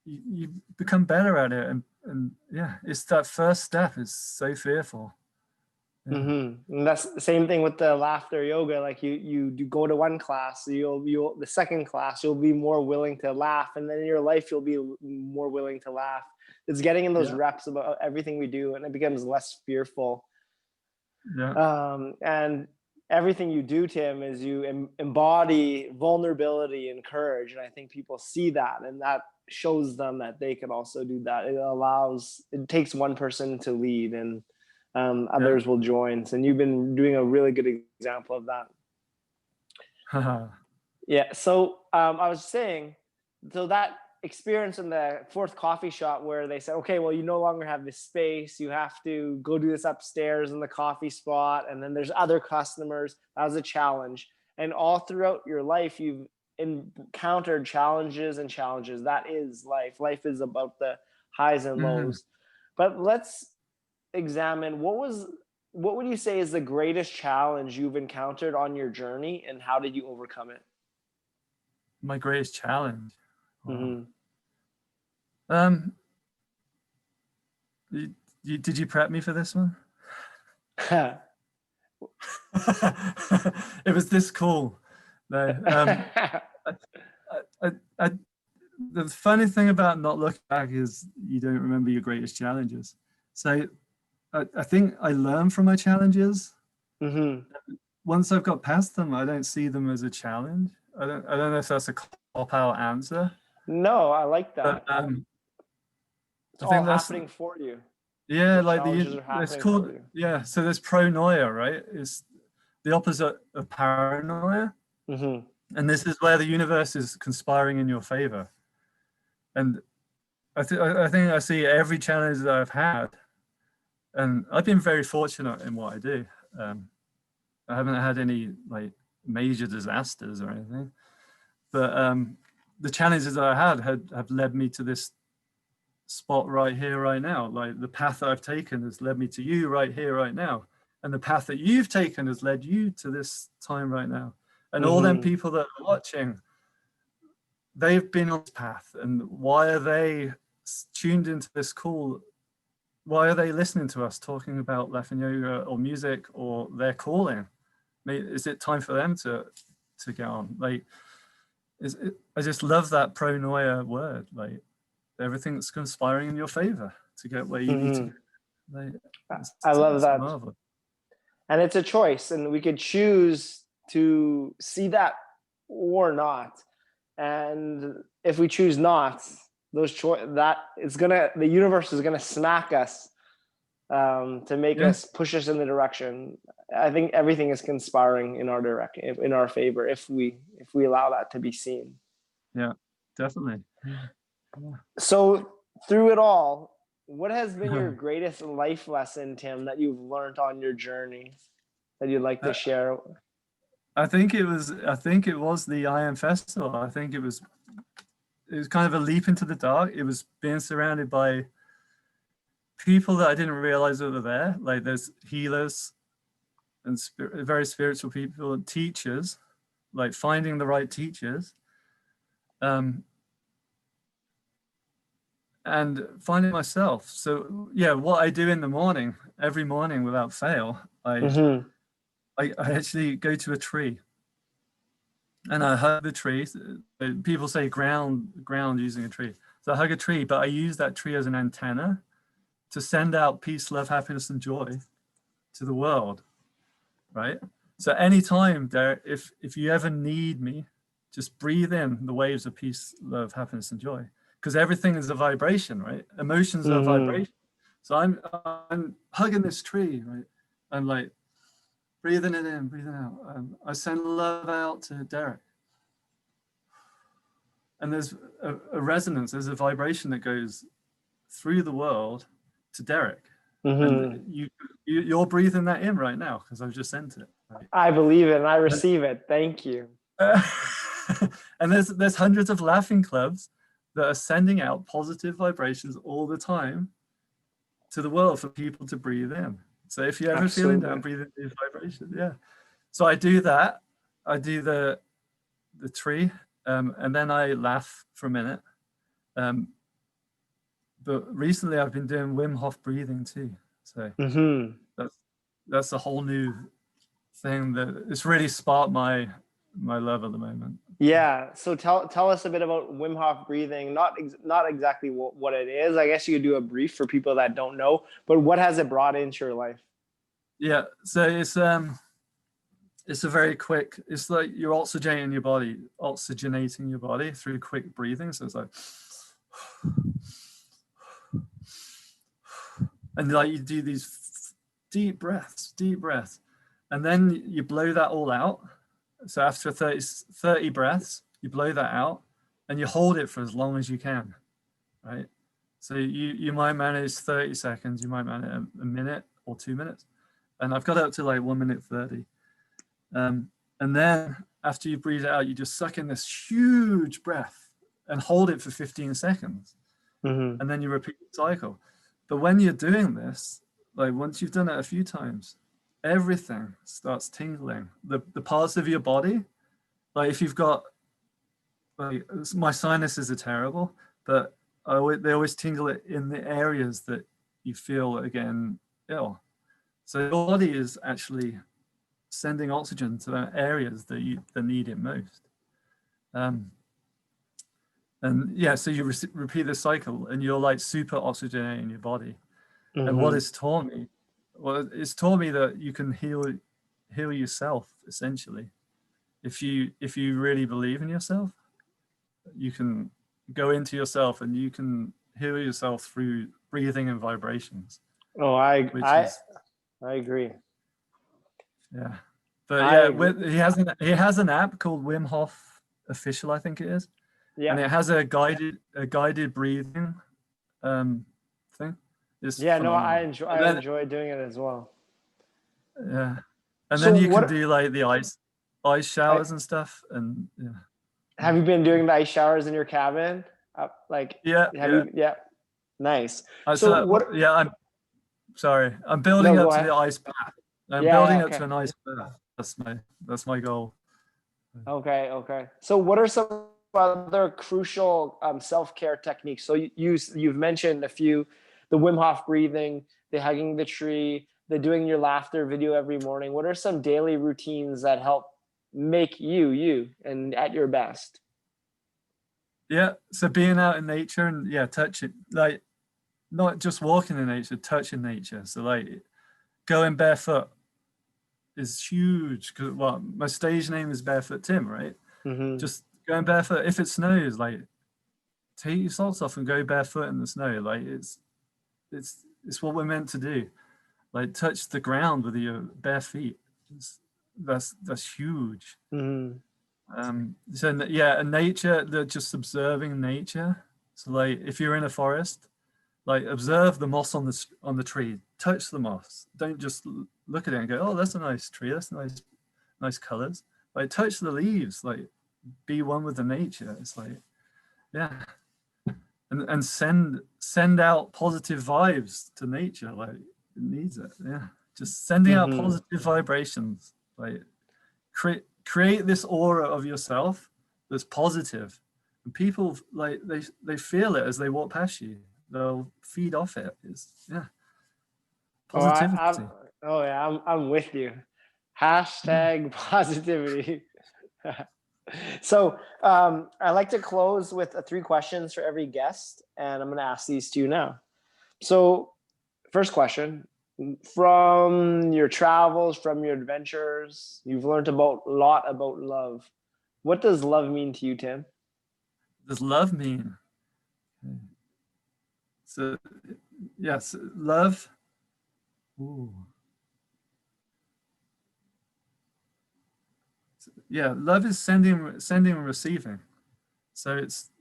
you become better at it. And yeah, it's that first step is so fearful. Yeah. And that's the same thing with the laughter yoga. Like you do go to one class, you'll the second class you'll be more willing to laugh, and then in your life you'll be more willing to laugh. It's getting in those Yeah. reps about everything we do, and it becomes less fearful. Yeah. And everything you do, Tim, is you embody vulnerability and courage, and I think people see that, and that shows them that they can also do that. It takes one person to lead, and Yeah. others will join. And you've been doing a really good example of that. Yeah. So I was saying, so that experience in the fourth coffee shop where they said, okay, well, you no longer have this space. You have to go do this upstairs in the coffee spot. And then there's other customers. That was a challenge. And all throughout your life, you've encountered challenges and challenges. That is life. Life is about the highs and Mhm. lows. But let's examine what would you say is the greatest challenge you've encountered on your journey, and how did you overcome it? My greatest challenge. Wow. Hmm. Um, did you prep me for this one? It was this cool. No, I, I, the funny thing about not looking back is you don't remember your greatest challenges. So I think I learn from my challenges. Hmm. Once I've got past them, I don't see them as a challenge. I don't know if that's a cop out answer, No, I like but that. It's I all think that's, happening for you. yeah, The like challenges are it's happening for called, you. yeah. So there's pronoia, right? It's the opposite of paranoia. Hmm. And this is where the universe is conspiring in your favor. And I think I see every challenge that I've had, and I've been very fortunate in what I do. Um, I haven't had any like major disasters or anything, but the challenges that I had have led me to this spot right here, right now. Like the path that I've taken has led me to you right here, right now, and the path that you've taken has led you to this time right now. And all them Hmm. people that are watching, they've been on this path, and why are they tuned into this call? Why are they listening to us talking about laughing yoga or music or their calling? Is it time for them to get on? Like, I just love that pronoia word. Like, everything's conspiring in your favor to get where you need to go. Hmm. Like, I love it's that. marvelous. And it's a choice, and we could choose to see that or not. And if we choose not, that it's gonna the universe is gonna smack us, to make Yeah, us push us in the direction. I think everything is conspiring in our direction, in our favor, if we allow that to be seen. yeah, definitely. Yeah. So through it all, what has been your greatest life lesson, Tim, that you've learned on your journey that you'd like to I, share? I think it was the IM Festival. I think it was kind of a leap into the dark. It was being surrounded by people that I didn't realize were there. Like there's healers and very spiritual people and teachers, like finding the right teachers, um, and finding myself. So yeah, what I do in the morning, every morning without fail, Mm-hmm. I actually go to a tree and I hug the tree. People say ground using a tree. So I hug a tree, but I use that tree as an antenna to send out peace, love, happiness, and joy to the world, right? So anytime there, if you ever need me, just breathe in the waves of peace, love, happiness, and joy, because everything is a vibration, right? Emotions are a vibration. So I'm hugging this tree, right? I'm like breathing it in, breathing out. I send love out to Derek. And there's a resonance, there's a vibration that goes through the world to Derek. And you're breathing that in right now because I've just sent it. Right? I believe it and I receive it. Thank you. And there's hundreds of laughing clubs that are sending out positive vibrations all the time to the world for people to breathe in. So if you're ever feeling down, breathe in these vibrations. Yeah. So I do that. I do the tree, and then I laugh for a minute. But recently I've been doing Wim Hof breathing too. So that's a whole new thing that it's really sparked my love at the moment. Yeah. So tell us a bit about Wim Hof breathing. Not exactly what it is. I guess you could do a brief for people that don't know. But what has it brought into your life? Yeah. So it's a very quick. It's like you're oxygenating your body through quick breathing. So it's like, and like you do these deep breaths, and then you blow that all out. So after 30 breaths, you blow that out and you hold it for as long as you can, right? So you might manage 30 seconds, you might manage a minute or 2 minutes. And I've got up to like 1 minute 30. And then after you breathe it out, you just suck in this huge breath and hold it for 15 seconds. And then you repeat the cycle. But when you're doing this, like once you've done it a few times, everything starts tingling. The parts of your body, like if you've got, like my sinuses are terrible, but they always tingle it in the areas that you feel are getting ill. So your body is actually sending oxygen to the areas that need it most. And yeah, so you repeat the cycle and you're like super oxygenating your body. And what it's taught me, well, it's taught me that you can heal yourself essentially. If you really believe in yourself, you can go into yourself and you can heal yourself through breathing and vibrations. Oh, I agree. Yeah, but he has an app called Wim Hof Official, I think it is. Yeah, and it has a guided breathing thing. It's phenomenal. I enjoy doing it as well. Yeah, and so then you can do like the ice showers and stuff. And yeah. Have you been doing the ice showers in your cabin? Nice. I'm sorry. I'm building up to the ice bath. I'm building up to an ice bath. That's my goal. Okay. So what are some other crucial self-care techniques? So you've mentioned a few: the Wim Hof breathing, the hugging the tree, the doing your laughter video every morning. What are some daily routines that help make you and at your best? Yeah, so being out in nature and touching, like not just walking in nature, touching nature. So like going barefoot is huge, because my stage name is Barefoot Tim, right? Just going barefoot. If it snows, like take your socks off and go barefoot in the snow. Like it's what we're meant to do. Like touch the ground with your bare feet. That's huge. So yeah, nature, just observing nature. So like if you're in a forest, like observe the moss on the tree, touch the moss. Don't just look at it and go, oh, that's a nice tree, that's nice colors. Like touch the leaves, like be one with the nature. It's like, yeah. And send out positive vibes to nature. Like it needs it. Yeah. Just sending out positive vibrations. Like create this aura of yourself that's positive. And people, like they feel it as they walk past you. They'll feed off it. Positivity. I'm with you. Hashtag positivity. So I like to close with 3 questions for every guest, and I'm going to ask these to you now. So, first question: from your travels, from your adventures, you've learned a lot about love. What does love mean to you, Tim? Does love mean? So, yes, love. Ooh. Yeah, love is sending and receiving. So it's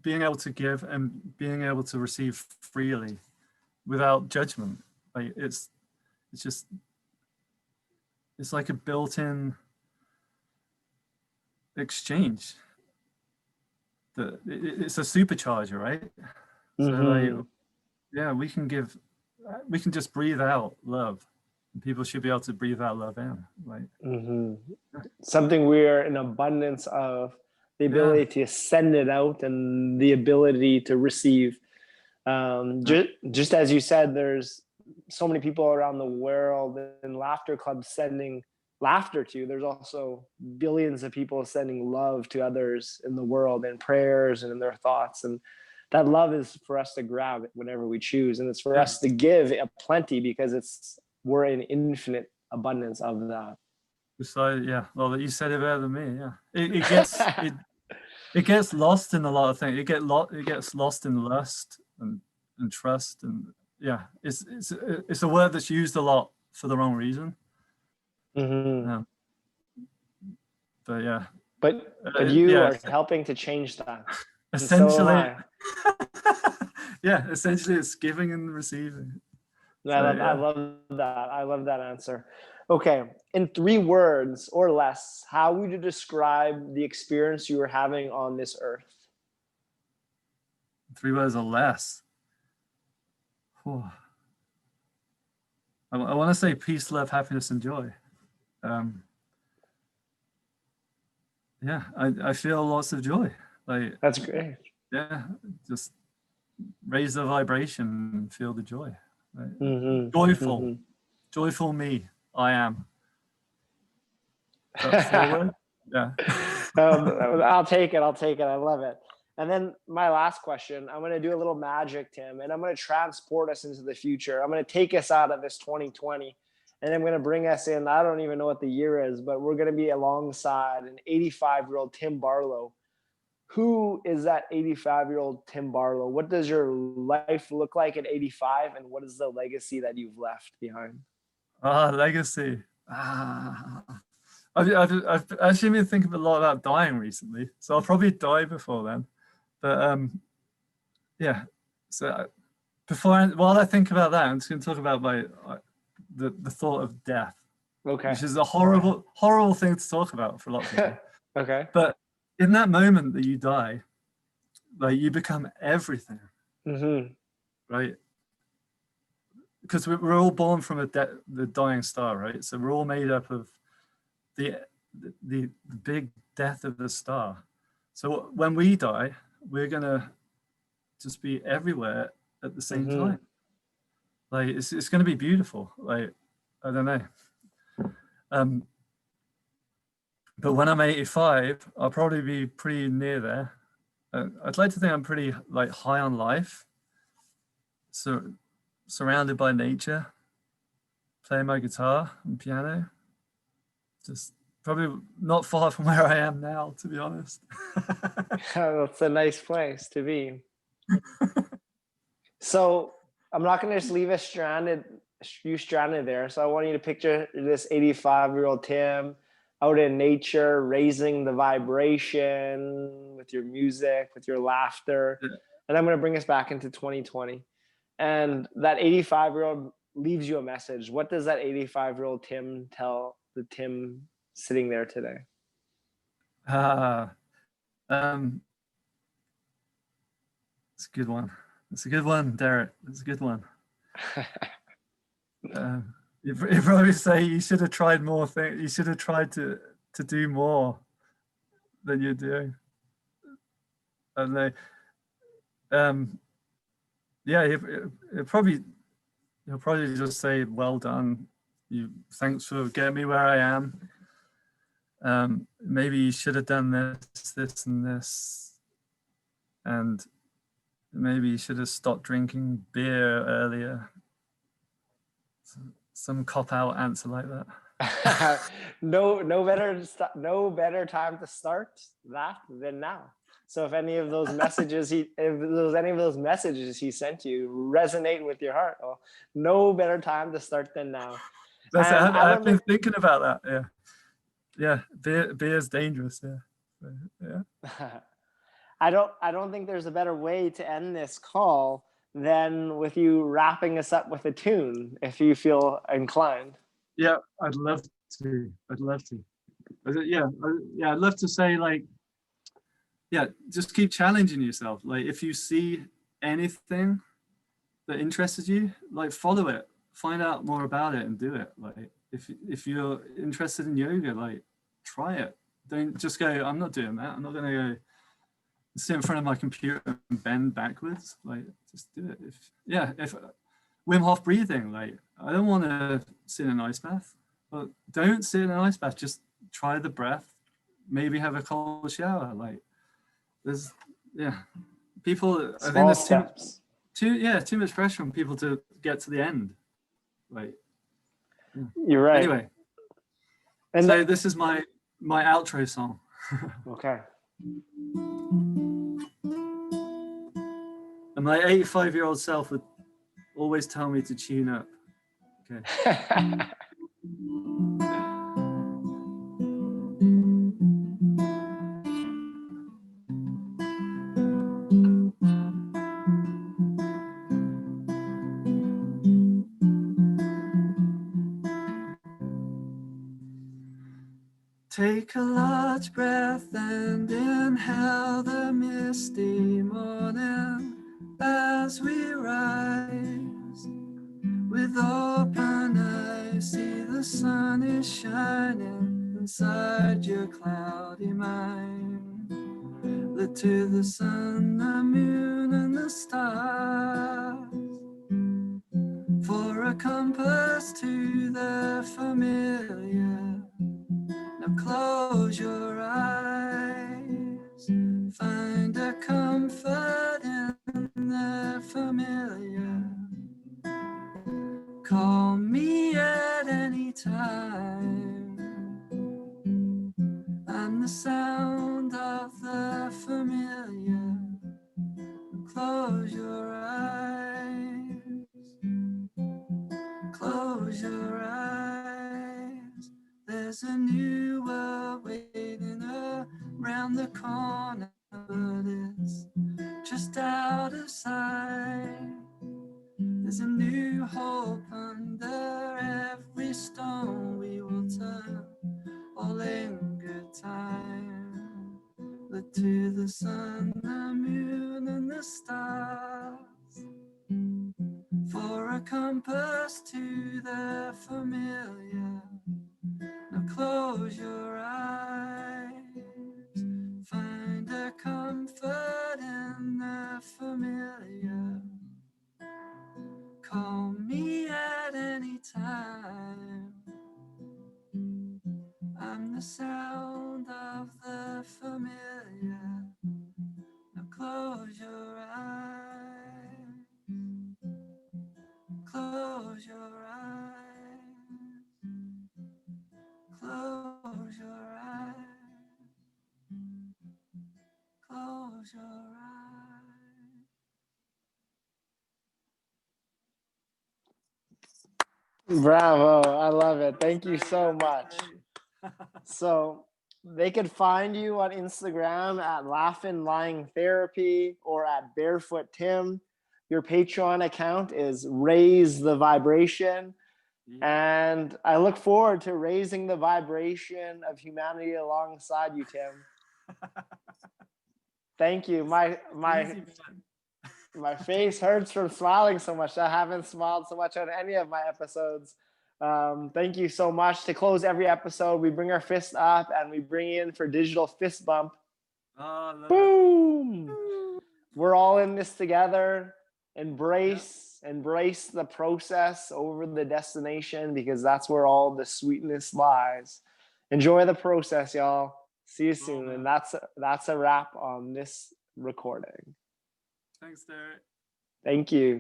being able to give and being able to receive freely without judgment. Like it's just, it's like a built-in exchange. It's a supercharger, right? So like, yeah, we can just breathe out love. And people should be able to breathe out love in. Like Something we're in abundance of, the yeah. ability to send it out and the ability to receive. Just as you said, there's so many people around the world in laughter clubs sending laughter to. There's also billions of people sending love to others in the world in prayers and in their thoughts. And that love is for us to grab whenever we choose. And it's for us to give a plenty because we're in infinite abundance of that. So yeah, well, you said it better than me. Yeah, it gets lost in a lot of things. It gets lost in lust and trust, and yeah, it's a word that's used a lot for the wrong reason. Mm-hmm. But yeah, but you are helping to change that. Essentially, yeah, essentially, it's giving and receiving. I love that. I love that answer. Okay, in 3 words or less, how would you describe the experience you were having on this earth? 3 words or less. I want to say peace, love, happiness, and joy. Yeah, I feel lots of joy. Like that's great. Yeah, just raise the vibration and feel the joy. Right? Joyful me. I am. Is that 4 words? Yeah. I'll take it. I love it. And then my last question, I'm going to do a little magic, Tim, and I'm going to transport us into the future. I'm going to take us out of this 2020, and I'm going to bring us in. I don't even know what the year is, but we're going to be alongside an 85-year-old Tim Barlow. Who is that 85-year-old Tim Barlow? What does your life look like at 85, and what is the legacy that you've left behind? Legacy. I've actually been thinking a lot about dying recently, so I'll probably die before then. But yeah, so while I think about that, I'm just going to talk about the thought of death. Okay. Which is a horrible thing to talk about for a lot of people. Okay. But in that moment that you die, like you become everything. Right? Because we're all born from the dying star, right? So we're all made up of the big death of the star. So when we die, we're gonna just be everywhere at the same time. Like it's gonna be beautiful. Like I don't know. But when I'm 85, I'll probably be pretty near there. I'd like to think I'm pretty like high on life. So surrounded by nature, playing my guitar and piano. Just probably not far from where I am now, to be honest. That's a nice place to be. So I'm not going to just leave you stranded there. So I want you to picture this 85-year-old Tim out in nature, raising the vibration with your music, with your laughter. Yeah. And I'm going to bring us back into 2020. And that 85-year-old leaves you a message. What does that 85-year-old Tim tell the Tim sitting there today? It's a good one. It's a good one, Derek. It's a good one. You probably say you should have tried more things. You should have tried to do more than you're doing. I don't know. Yeah, he'll probably just say, "Well done. Thanks for getting me where I am." Maybe you should have done this and this, and maybe you should have stopped drinking beer earlier. Some cop-out answer like that. No better time to start that than now. So if any of those messages he sent you resonate with your heart, well, no better time to start than now. That's it. I've been thinking about that. Yeah. Beer is dangerous. Yeah. I don't think there's a better way to end this call than with you wrapping us up with a tune, if you feel inclined. Yeah, I'd love to. I'd love to say, like, just keep challenging yourself. Like, if you see anything that interests you, like, follow it, find out more about it and do it. Like, if you're interested in yoga, like, try it. Don't just go, I'm not doing that. I'm not going to go sit in front of my computer and bend backwards. Like, just do it. If Wim Hof breathing, like, I don't want to sit in an ice bath, but don't sit in an ice bath. Just try the breath. Maybe have a cold shower. Like, there's people. Small I think there's steps. too much pressure on people to get to the end. Like, you're right. Anyway, and so this is my outro song. Okay. And my 85-year-old self would always tell me to tune up. Okay. Take a large breath and inhale the misty morning as we rise. With open eyes, see the sun is shining inside your cloudy mind. Look to the sun, the moon, and the stars for a compass to the familiar. Now close your eyes, find a comfort in the familiar. Call me at any time. I'm the sound of the familiar. Close your eyes, close your eyes. There's a new world waiting around the corner, but it's just out of sight. There's a new hope under every stone we will turn, all in good time. Look to the sun, the moon, and the stars for a compass to the familiar. Now close your eyes, find a comfort in the familiar. Call me at any time. I'm the sound of the familiar. Now close your eyes, close your eyes, close your eyes, close your eyes. Bravo. I love it. Thank you so much. So they could find you on Instagram at Laughin' Lying Therapy or at Barefoot Tim. Your Patreon account is Raise the Vibration. And I look forward to raising the vibration of humanity alongside you, Tim. Thank you. My face hurts from smiling so much. I haven't smiled so much on any of my episodes. Thank you so much. To close every episode, we bring our fist up and we bring in for digital fist bump. Boom! We're all in this together. Embrace the process over the destination, because that's where all the sweetness lies. Enjoy the process, y'all. See you soon. man. And that's a wrap on this recording. Thanks, Derek. Thank you.